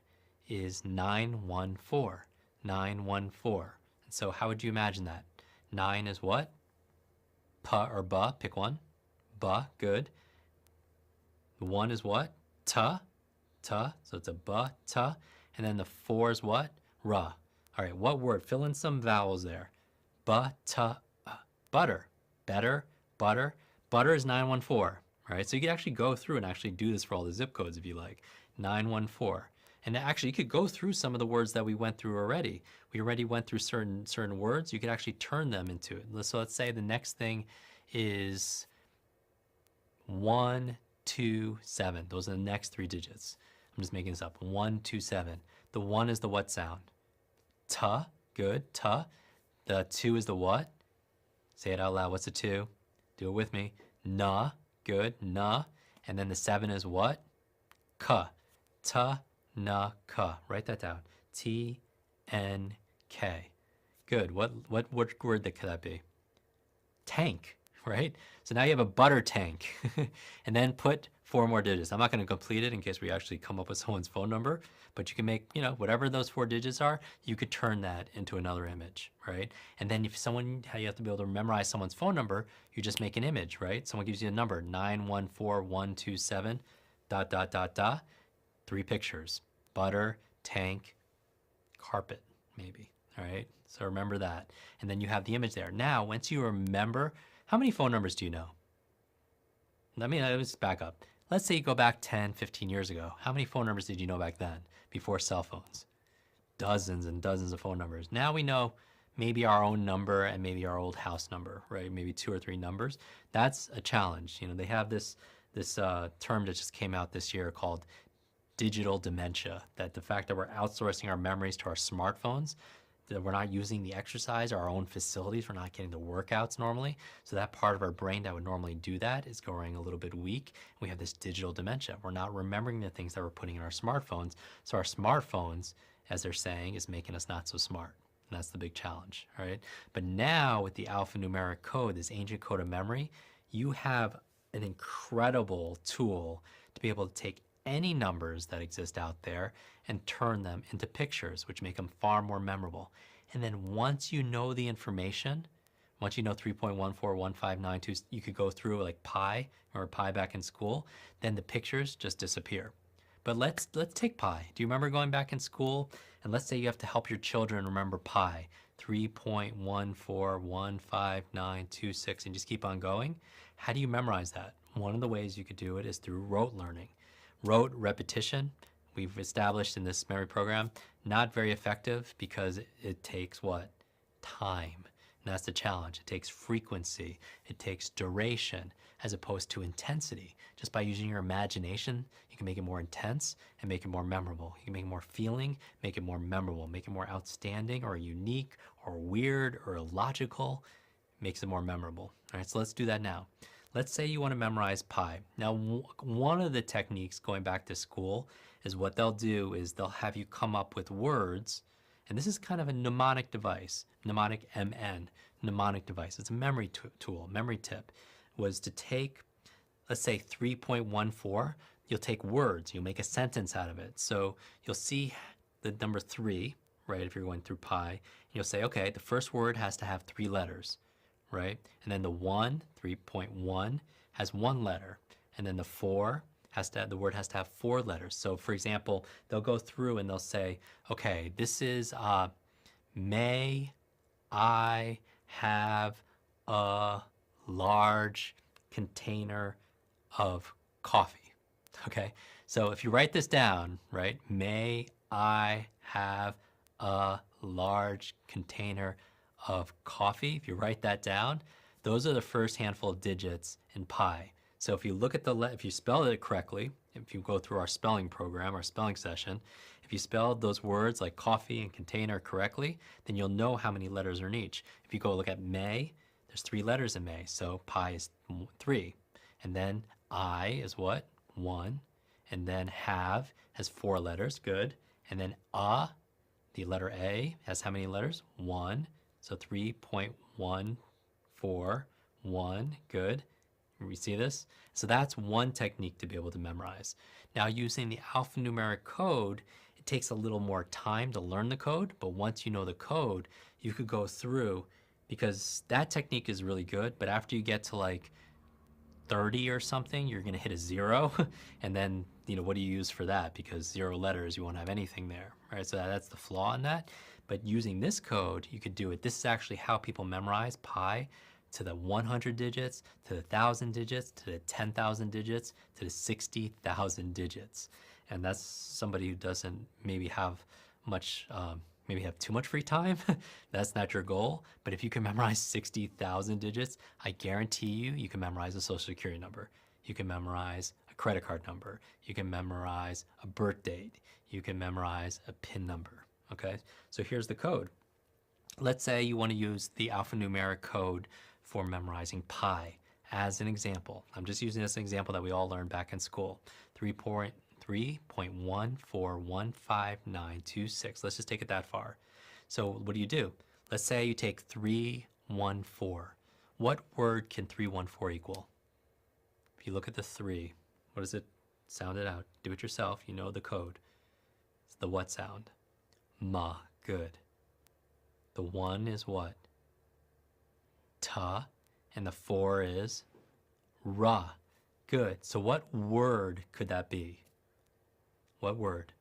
is 914. 914. And so how would you imagine that? 9 is what? P or ba, pick one. Ba, good. 1 is what? Ta. Ta, so it's a ba, ta, and then the 4 is what? Ra. All right, what word? Fill in some vowels there. Ba, ta, butter. Better, butter. Butter is 914, all right? So you could actually go through and actually do this for all the zip codes if you like. 914. And actually, you could go through some of the words that we went through already. We already went through certain words. You could actually turn them into it. So let's say the next thing is 1, 2, 7. Those are the next 3 digits. I'm just making this up. 1, 2, 7. The 1 is the what sound? Ta, good, ta. The 2 is the what? Say it out loud. What's the 2? Do it with me. Na, good, na. And then the 7 is what? Ka. Ta, na, ka. Write that down. T, N, K. Good. What word could that be? Tank, right? So now you have a butter tank. And then put 4 more digits. I'm not going to complete it in case we actually come up with someone's phone number, but you can make, whatever those 4 digits are, you could turn that into another image, right? And then if you have to be able to memorize someone's phone number, you just make an image, right? Someone gives you a number, 914127, ... 3 pictures, butter, tank, carpet, maybe, all right? So remember that. And then you have the image there. Now, once you remember, how many phone numbers do you know? Let's back up. Let's say you go back 10, 15 years ago. How many phone numbers did you know back then, before cell phones? Dozens and dozens of phone numbers. Now we know maybe our own number and maybe our old house number, right? Maybe 2 or 3 numbers. That's a challenge. They have this term that just came out this year called digital dementia, that the fact that we're outsourcing our memories to our smartphones, that we're not using the exercise, our own facilities, we're not getting the workouts normally. So that part of our brain that would normally do that is going a little bit weak. We have this digital dementia. We're not remembering the things that we're putting in our smartphones. So our smartphones, as they're saying, is making us not so smart. And that's the big challenge, all right? But now with the alphanumeric code, this ancient code of memory, you have an incredible tool to be able to take any numbers that exist out there and turn them into pictures, which make them far more memorable. And then once you know the information, once you know 3.141592, you could go through like pi, or pi back in school, then the pictures just disappear. But let's take pi. Do you remember going back in school? And let's say you have to help your children remember pi, 3.141592, and just keep on going. How do you memorize that? One of the ways you could do it is through rote learning. Rote repetition, we've established in this memory program, not very effective because it takes what? Time. And that's the challenge. It takes frequency, it takes duration, as opposed to intensity. Just by using your imagination, you can make it more intense and make it more memorable. You can make it more feeling, make it more memorable, make it more outstanding or unique or weird or illogical, makes it more memorable. All right, so let's do that now. Let's say you want to memorize pi. Now, one of the techniques going back to school is what they'll do is they'll have you come up with words, and this is kind of a mnemonic device, mnemonic MN, mnemonic device. It's a memory tool, memory tip, was to take, let's say 3.14, you'll take words, you'll make a sentence out of it. So you'll see the number 3, right, if you're going through pi, and you'll say, okay, the first word has to have 3 letters, right? And then the 3.1, has 1 letter. And then the 4, the word has to have 4 letters. So for example, they'll go through and they'll say, okay, this is, may I have a large container of coffee. Okay, so if you write this down, right, may I have a large container of coffee, if you write that down, those are the first handful of digits in pi. So if you look at if you spell it correctly, if you go through our spelling program, our spelling session, if you spelled those words like coffee and container correctly, then you'll know how many letters are in each. If you go look at May, there's 3 letters in May, so pi is 3. And then I is what? 1. And then have has 4 letters, good. And then the letter A, has how many letters? 1. So 3.141, good. We see this? So that's one technique to be able to memorize. Now using the alphanumeric code, it takes a little more time to learn the code, but once you know the code, you could go through, because that technique is really good, but after you get to like 30 or something, you're gonna hit a 0, and then, what do you use for that? Because 0 letters, you won't have anything there, right? So that's the flaw in that. But using this code, you could do it. This is actually how people memorize pi, to the 100 digits, to the 1,000 digits, to the 10,000 digits, to the 60,000 digits. And that's somebody who doesn't maybe have much, maybe have too much free time. That's not your goal. But if you can memorize 60,000 digits, I guarantee you can memorize a social security number. You can memorize a credit card number. You can memorize a birth date. You can memorize a PIN number. Okay, so here's the code. Let's say you want to use the alphanumeric code for memorizing pi as an example. I'm just using this as an example that we all learned back in school. 3.141596. Let's just take it that far. So what do? Let's say you take 314. What word can 314 equal? If you look at the 3, what does it sound it out? Do it yourself. You know the code. It's the what sound? Ma. Good. The 1 is what? Ta. And the 4 is ra. Good. So what word could that be? What word?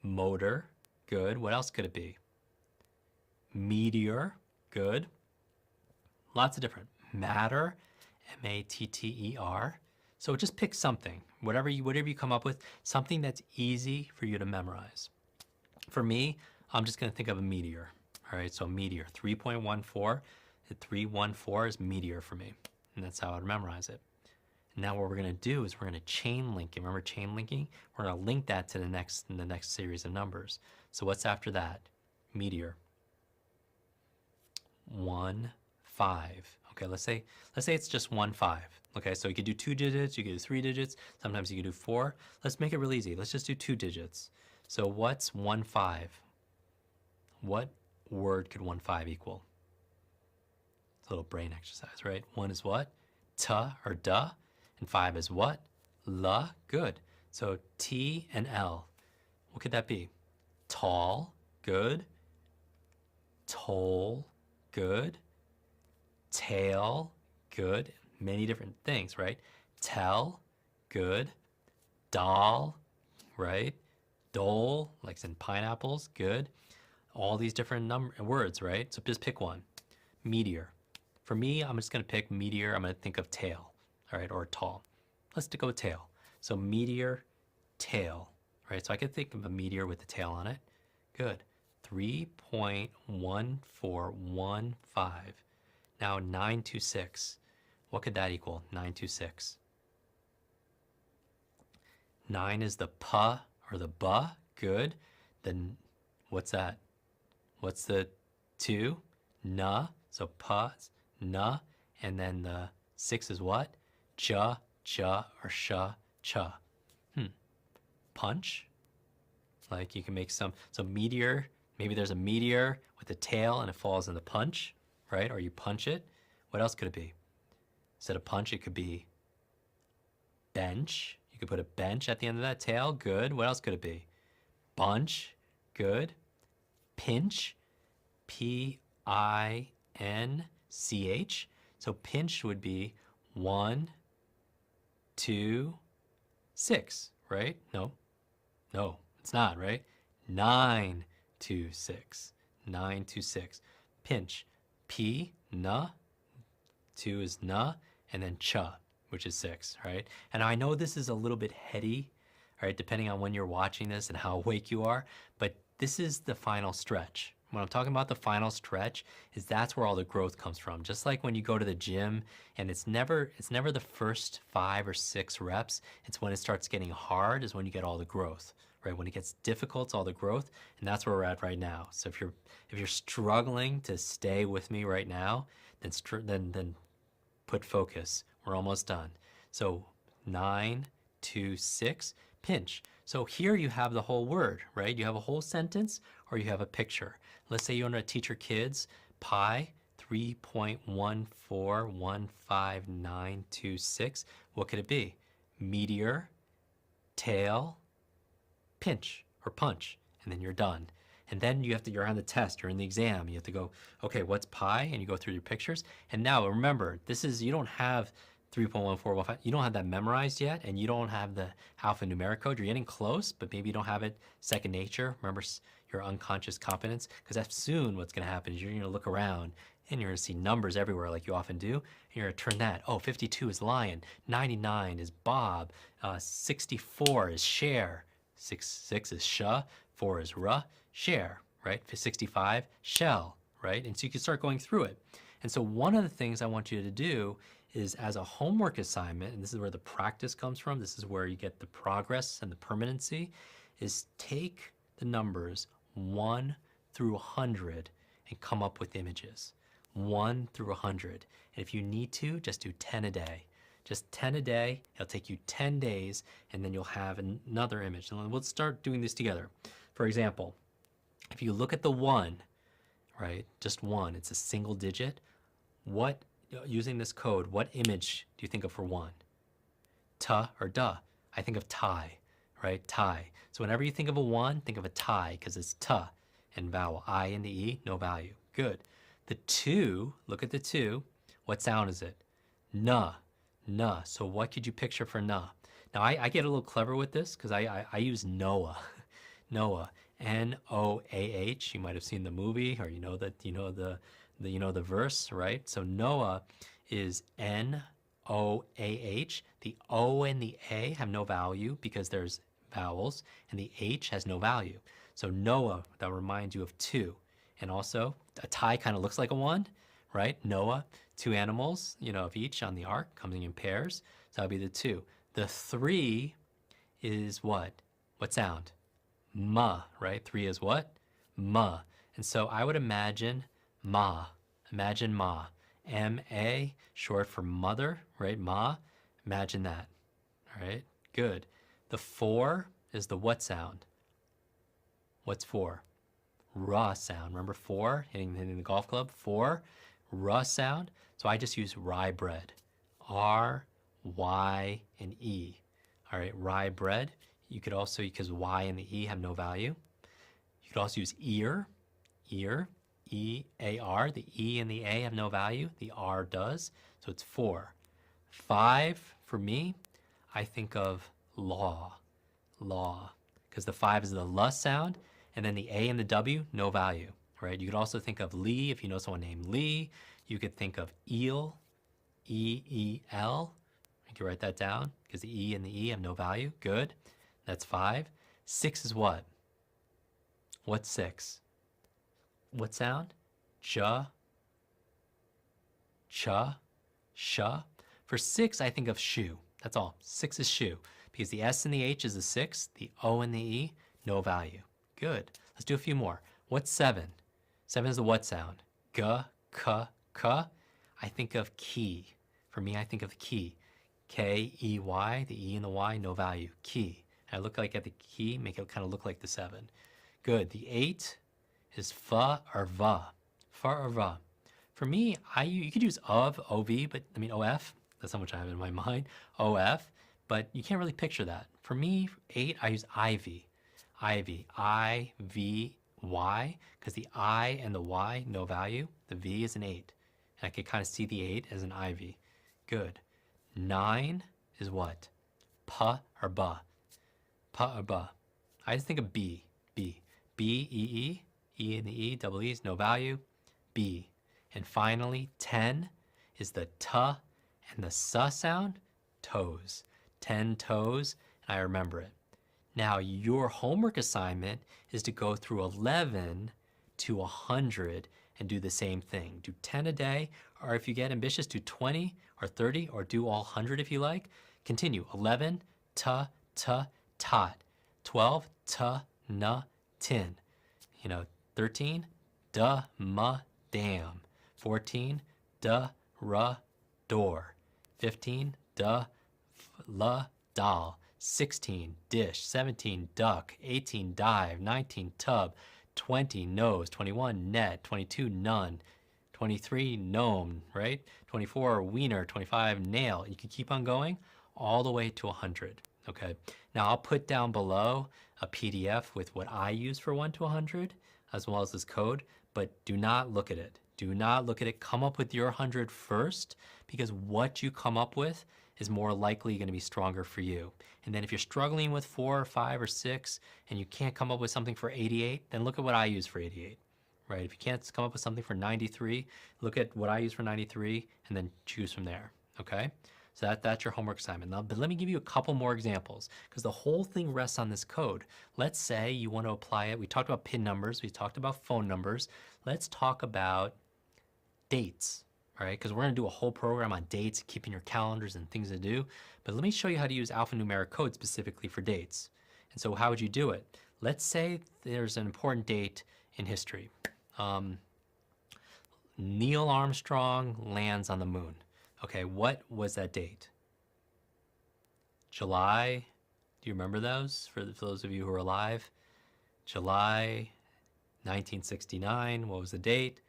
Motor. Good. What else could it be? Meteor. Good. Lots of different. Matter. M-A-T-T-E-R. So just pick something. Whatever you come up with, something that's easy for you to memorize. For me, I'm just going to think of a meteor. All right, so meteor, 3.14. 314 is meteor for me, and that's how I would memorize it. Now what we're going to do is we're going to chain link it. Remember chain linking? We're going to link that to the next series of numbers. So what's after that? Meteor. 1, 5. Okay, let's say it's just 1, 5. Okay, so you could do 2 digits, you could do 3 digits, sometimes you could do 4. Let's make it real easy. Let's just do 2 digits. So what's 1, 5? What word could 1, 5 equal? It's a little brain exercise, right? 1 is what? Ta or da. And 5 is what? La, good. So T and L. What could that be? Tall, good. Toll, good. Tail, good. Many different things, right? Tell, good. Doll, right? Dole, like in pineapples, good. All these different words, right? So just pick one. Meteor. For me, I'm just gonna pick meteor. I'm gonna think of tail, all right, or tall. Let's go with tail. So meteor, tail, right? So I could think of a meteor with a tail on it. Good. 3.1415. Now 926. What could that equal? 926. 9 is the puh or the buh. Good. Then what's that? What's the 2? Na. So puh, na. And then the 6 is what? Cha, cha, or sha, cha. Punch. Like you can make some, so meteor, maybe there's a meteor with a tail and it falls in the punch, right? Or you punch it. What else could it be? Instead of punch, it could be bench. You could put a bench at the end of that tail. Good. What else could it be? Bunch. Good. Pinch. Pinch. So pinch would be 1, 2, 6, right? No, it's not, right? 9, 2, 6. 9, 2, 6. Pinch. P, na. 2 is na. And then cha, which is 6, right? And I know this is a little bit heady, right? Depending on when you're watching this and how awake you are. But this is the final stretch. When I'm talking about the final stretch, is that's where all the growth comes from. Just like when you go to the gym and it's never the first 5 or 6 reps. It's when it starts getting hard is when you get all the growth, right? When it gets difficult, it's all the growth, and that's where we're at right now. So if you're struggling to stay with me right now, then put focus. We're almost done. So 9, 2, 6, pinch. So here you have the whole word, right? You have a whole sentence or you have a picture. Let's say you want to teach your kids pi 3.1415926. What could it be? Meteor, tail, pinch or punch, and then you're done. And then you're on the test, you're in the exam. You have to go, okay, what's pi? And you go through your pictures. And now remember, you don't have 3.1415, you don't have that memorized yet, and you don't have the alphanumeric code. You're getting close, but maybe you don't have it second nature. Remember your unconscious competence, because that's soon what's gonna happen is you're gonna look around and you're gonna see numbers everywhere like you often do, and you're gonna turn that. Oh, 52 is lion, 99 is Bob, 64 is share, 6 is sha, 4 is ra, share, right? 65, shell, right? And so you can start going through it. And so one of the things I want you to do is, as a homework assignment, and this is where the practice comes from, this is where you get the progress and the permanency, is take the numbers 1 through 100 and come up with images. 1 through 100. And if you need to, just do 10 a day. Just 10 a day. It'll take you 10 days, and then you'll have another image. And we'll start doing this together. For example, if you look at the 1, right, just 1, it's a single digit. Using this code, what image do you think of for 1? Ta or da? I think of tie, right? Tie. So whenever you think of a 1, think of a tie, because it's ta and vowel. I and the E, no value. Good. The 2, look at the 2. What sound is it? Na. Na. So what could you picture for na? Now I get a little clever with this because I use Noah. Noah. N-O-A-H. You might have seen the movie, or you know the verse, right? So Noah is N-O-A-H. The O and the A have no value because there's vowels, and the H has no value. So Noah, that reminds you of 2. And also, a tie kind of looks like a 1, right? Noah, 2 animals, of each on the ark, coming in pairs. So that'll be the 2. The 3 is what? What sound? Ma, right? 3 is what? Ma. And so I would imagine ma. Imagine ma. M-A, short for mother, right? Ma. Imagine that. All right? Good. The 4 is the what sound? What's 4? Ra sound. Remember 4? Hitting the golf club? 4. Ra sound. So I just use rye bread. R, Y, and E. All right, rye bread. You could also, because Y and the E have no value. You could also use ear, ear, E-A-R. The E and the A have no value. The R does. So it's 4. 5, for me, I think of law, law, because the 5 is the L sound, and then the A and the W, no value, right? You could also think of Lee, if you know someone named Lee. You could think of eel, E-E-L. You can write that down, because the E and the E have no value. Good. That's 5. 6 is what? What's 6? What sound? J, ch, sh. For 6, I think of shoe. That's all. 6 is shoe. Because the S and the H is the 6. The O and the E, no value. Good. Let's do a few more. What's 7? 7 is the what sound? G, k, k. I think of key. For me, I think of key. K-E-Y. The E and the Y, no value. Key. And I look like at the key, make it kind of look like the 7. Good. The 8 is fa or va. Fa or va. For me, you could use of, ov, but I mean OF. That's how much I have in my mind. OF, but you can't really picture that. For me, 8, I use ivy. Ivy. I-V-Y, because the I and the Y, no value. The V is an 8. And I could kind of see the 8 as an ivy. Good. 9 is what? Pa or ba. Pa or ba. I just think of B. B. B-E-E. E and the E, double E's, no value. B. And finally, 10 is the t and the s sound, toes. 10 toes, and I remember it. Now, your homework assignment is to go through 11 to 100 and do the same thing. Do 10 a day, or if you get ambitious, do 20 or 30, or do all 100 if you like. Continue. 11, t, tot. 12, t, n, tin. 13, duh, ma, damn. 14, duh, ruh, door. 15, duh, la, doll. 16, dish. 17, duck. 18, dive. 19, tub. 20, nose. 21, net. 22, none. 23, gnome, right? 24, wiener. 25, nail. You can keep on going all the way to 100, okay? Now I'll put down below a PDF with what I use for 1 to 100, as well as this code, but do not look at it. Do not look at it. Come up with your 100 first, because what you come up with is more likely going to be stronger for you. And then if you're struggling with 4 or 5 or 6 and you can't come up with something for 88, then look at what I use for 88, right? If you can't come up with something for 93, look at what I use for 93 and then choose from there, okay? So that's your homework assignment. Now, but let me give you a couple more examples, because the whole thing rests on this code. Let's say you want to apply it. We talked about PIN numbers. We talked about phone numbers. Let's talk about dates, all right? Because we're going to do a whole program on dates, keeping your calendars and things to do. But let me show you how to use alphanumeric code specifically for dates. And so how would you do it? Let's say there's an important date in history. Neil Armstrong lands on the moon. Okay, what was that date? July, do you remember those? For those of you who are alive? July 1969, what was the date?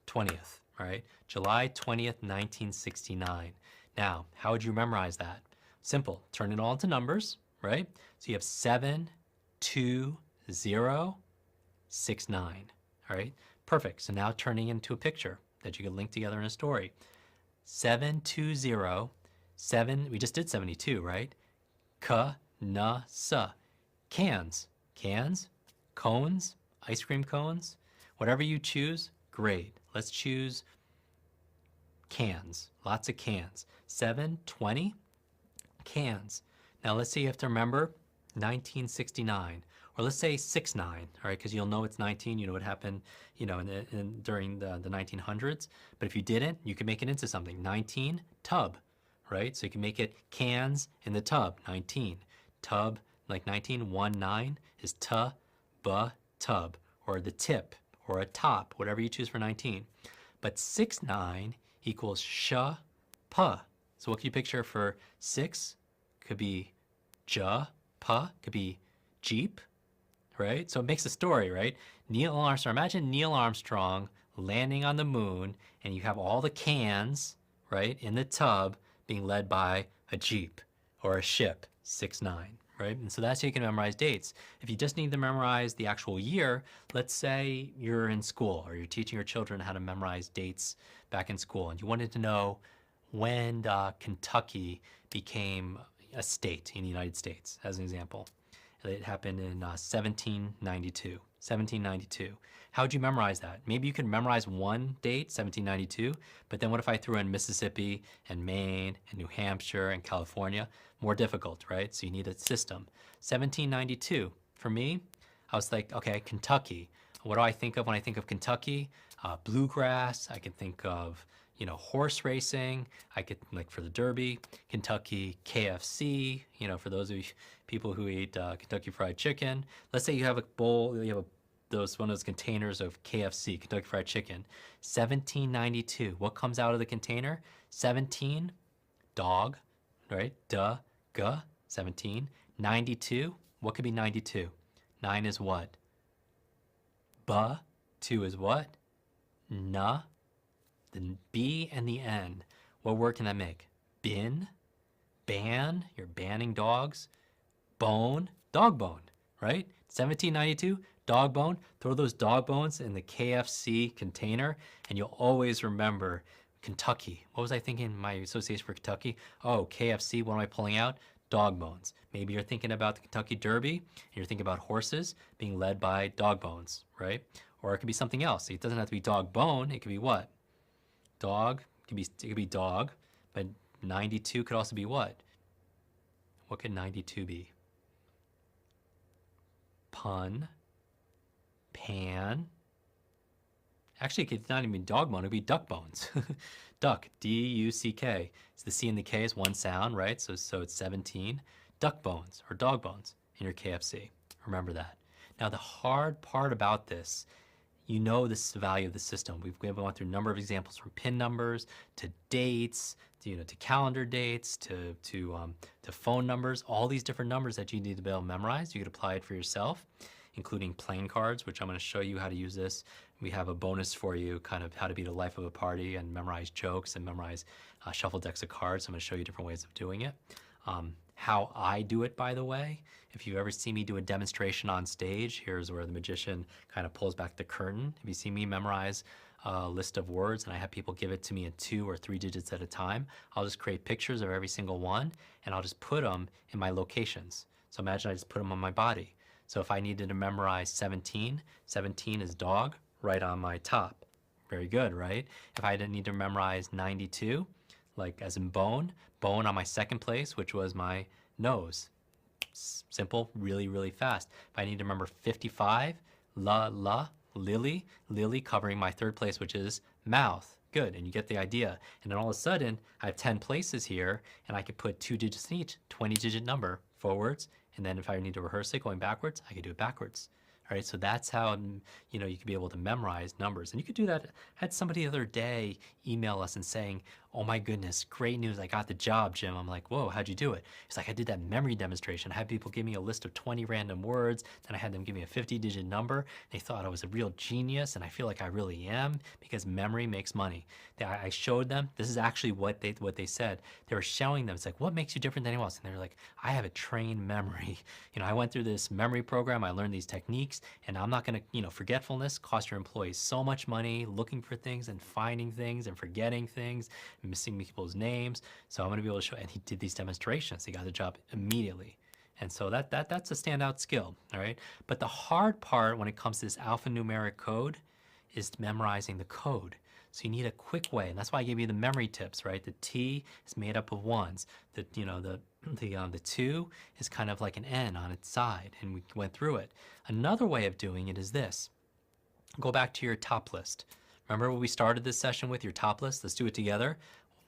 20th, all right? July 20th, 1969. Now, how would you memorize that? Simple, turn it all into numbers, right? So you have 72069, all right? Perfect, so now turning into a picture that you can link together in a story. 720, we just did 72, right? K-na-sa, cans, cones, ice cream cones, whatever you choose, great. Let's choose cans, lots of cans. 720 cans. Now let's say you have to remember 1969, or let's say 69, all right, because you'll know it's 19, you know what happened, during the 1900s. But if you didn't, you can make it into something. 19, tub, right? So you can make it cans in the tub, 19. Tub, like 1919 is tub, or the tip, or a top, whatever you choose for 19. But 69 equals pa. So what can you picture for 6? Could be pa, could be Jeep, right? So it makes a story, right? Neil Armstrong, imagine Neil Armstrong landing on the moon, and you have all the cans, right, in the tub being led by a Jeep or a ship, 6-9, right? And so that's how you can memorize dates. If you just need to memorize the actual year, let's say you're in school or you're teaching your children how to memorize dates back in school, and you wanted to know when Kentucky became a state in the United States, as an example. It happened in 1792. 1792. How would you memorize that? Maybe you could memorize one date, 1792, but then what if I threw in Mississippi and Maine and New Hampshire and California? More difficult, right? So you need a system. 1792. For me, I was like, okay, Kentucky. What do I think of when I think of Kentucky? Bluegrass. I can think of, horse racing. I could, like for the Derby, Kentucky KFC, for those of you people who eat Kentucky Fried Chicken. Let's say you have a bowl, you have one of those containers of KFC, Kentucky Fried Chicken. 1792. What comes out of the container? 17, dog, right? Duh, guh, 17. 92. What could be 92? 9 is what? Buh. 2 is what? Nuh. The B and the N. What word can that make? Bin, ban, you're banning dogs. Bone, dog bone, right? 1792, dog bone. Throw those dog bones in the KFC container and you'll always remember Kentucky. What was I thinking? My association for Kentucky? Oh, KFC, what am I pulling out? Dog bones. Maybe you're thinking about the Kentucky Derby and you're thinking about horses being led by dog bones, right? Or it could be something else. It doesn't have to be dog bone. It could be what? Dog. It could be dog, but 92 could also be what? What could 92 be? Pun, pan. Actually, it's not even dog bone, it'd be duck bones. Duck, D-U-C-K. So the C and the K is one sound, right? So it's 17. Duck bones or dog bones in your KFC. Remember that. Now, the hard part about this, this is the value of the system. We've gone through a number of examples from PIN numbers to dates, to calendar dates, to phone numbers, all these different numbers that you need to be able to memorize. You could apply it for yourself, including playing cards, which I'm going to show you how to use this. We have a bonus for you, kind of how to be the life of a party and memorize jokes and memorize shuffle decks of cards. I'm going to show you different ways of doing it. How I do it, by the way, if you ever see me do a demonstration on stage, here's where the magician kind of pulls back the curtain. If you see me memorize a list of words and I have people give it to me in 2 or 3 digits at a time, I'll just create pictures of every single one and I'll just put them in my locations. So imagine I just put them on my body. So if I needed to memorize 17, 17 is dog, right on my top. Very good, right? If I didn't need to memorize 92, like as in bone, bone on my second place, which was my nose. Simple, really, really fast. If I need to remember 55, lily, lily covering my third place, which is mouth. Good, and you get the idea. And then all of a sudden, I have 10 places here, and I could put 2 digits in each, 20-digit number forwards, and then if I need to rehearse it going backwards, I could do it backwards. All right, so that's how you could be able to memorize numbers. And you could do that. I had somebody the other day email us and saying, oh my goodness, great news, I got the job, Jim. I'm like, whoa, how'd you do it? He's like, I did that memory demonstration. I had people give me a list of 20 random words, then I had them give me a 50-digit number. They thought I was a real genius, and I feel like I really am, because memory makes money. I showed them, this is actually what they said. They were showing them, it's like, what makes you different than anyone else? And they were like, I have a trained memory. I went through this memory program, I learned these techniques, and I'm not gonna, forgetfulness costs your employees so much money looking for things and finding things and forgetting things, missing people's names. So I'm gonna be able to show, and he did these demonstrations. He got the job immediately. And so that's a standout skill, all right? But the hard part when it comes to this alphanumeric code is memorizing the code. So you need a quick way, and that's why I gave you the memory tips, right? The T is made up of ones. The 2 is kind of like an N on its side, and we went through it. Another way of doing it is this. Go back to your top list. Remember what we started this session with, your top list? Let's do it together.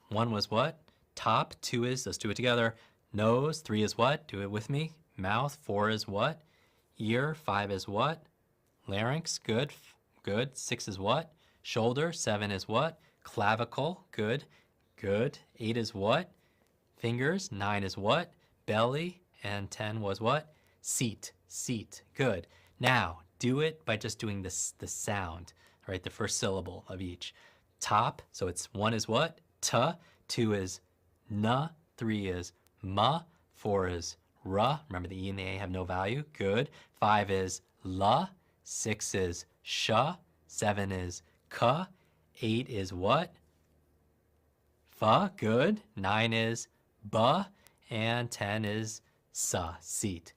1 was what? Top. 2 is, let's do it together. Nose. 3 is what? Do it with me. Mouth. 4 is what? Ear. 5 is what? Larynx. Good. Good. 6 is what? Shoulder. 7 is what? Clavicle. Good. Good. 8 is what? Fingers. 9 is what? Belly. And 10 was what? Seat. Seat. Good. Now, do it by just doing the sound, right? The first syllable of each. Top. So it's 1 is what? T. 2 is na. 3 is ma. 4 is R. Remember the E and the A have no value. Good. 5 is L. 6 is sh. 7 is k. 8 is what? F. Good. 9 is b. And 10 is seat.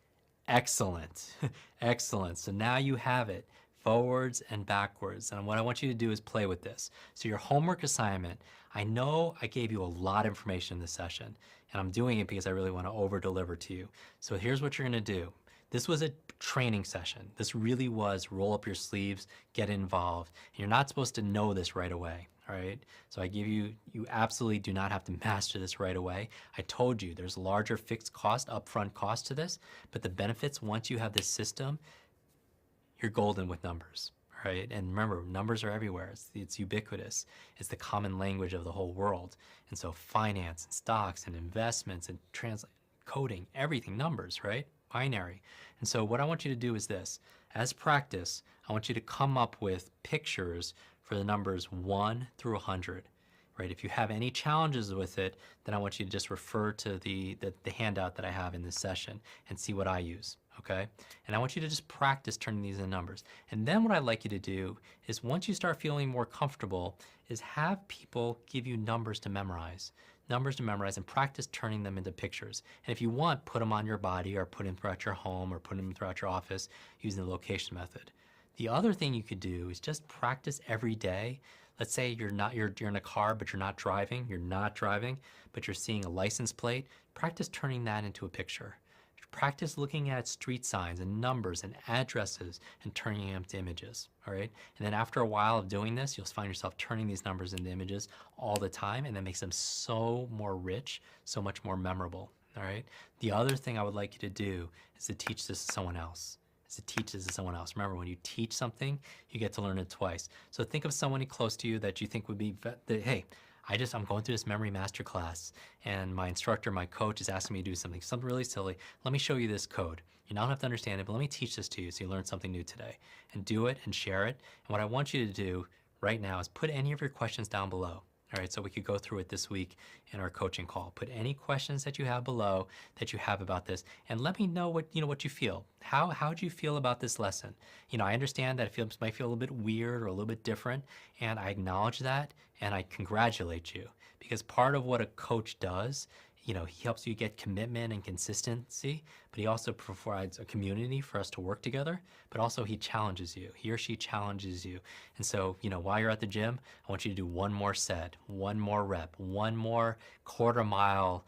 Excellent. Excellent. So now you have it forwards and backwards. And what I want you to do is play with this. So your homework assignment, I know I gave you a lot of information in this session, and I'm doing it because I really want to over deliver to you. So here's what you're going to do. This was a training session. This really was roll up your sleeves, get involved. And you're not supposed to know this right away. All right. So I give you, you absolutely do not have to master this right away. I told you there's larger fixed cost, upfront cost to this, but the benefits once you have this system, you're golden with numbers. All right. And remember, numbers are everywhere. It's ubiquitous. It's the common language of the whole world. And so finance and stocks and investments and coding, everything, numbers, right? Binary. And so what I want you to do is this. As practice, I want you to come up with pictures for the numbers 1 through 100, right? If you have any challenges with it, then I want you to just refer to the handout that I have in this session and see what I use, okay? And I want you to just practice turning these into numbers. And then what I'd like you to do is once you start feeling more comfortable is have people give you numbers to memorize and practice turning them into pictures. And if you want, put them on your body or put them throughout your home or put them throughout your office using the location method. The other thing you could do is just practice every day. Let's say you're in a car, but you're not driving, but you're seeing a license plate. Practice turning that into a picture. Practice looking at street signs and numbers and addresses and turning them to images, all right? And then after a while of doing this, you'll find yourself turning these numbers into images all the time, and that makes them so more rich, so much more memorable, all right? The other thing I would like you to do is to teach this to someone else. Remember, when you teach something, you get to learn it twice. So think of someone close to you that you think would be, hey, I'm going through this memory masterclass and my instructor, my coach is asking me to do something really silly. Let me show you this code. You don't have to understand it, but let me teach this to you so you learn something new today. And do it and share it. And what I want you to do right now is put any of your questions down below. All right, so we could go through it this week in our coaching call. Put any questions that you have below that you have about this, and let me know what you feel. How do you feel about this lesson? I understand that it might feel a little bit weird or a little bit different, and I acknowledge that, and I congratulate you because part of what a coach does, he helps you get commitment and consistency, but he also provides a community for us to work together, but also he challenges you. He or she challenges you. And so, while you're at the gym, I want you to do one more set, one more rep, one more quarter mile,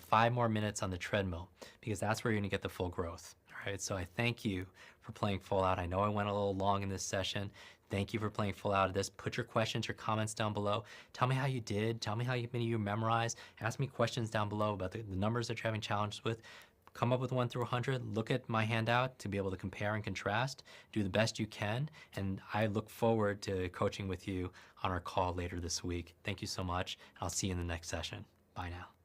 5 more minutes on the treadmill, because that's where you're gonna get the full growth. All right, so I thank you for playing full out. I know I went a little long in this session. Thank you for playing full out of this. Put your questions, your comments down below. Tell me how you did. Tell me how many you memorized. Ask me questions down below about the numbers that you're having challenges with. Come up with 1 through 100. Look at my handout to be able to compare and contrast. Do the best you can. And I look forward to coaching with you on our call later this week. Thank you so much. I'll see you in the next session. Bye now.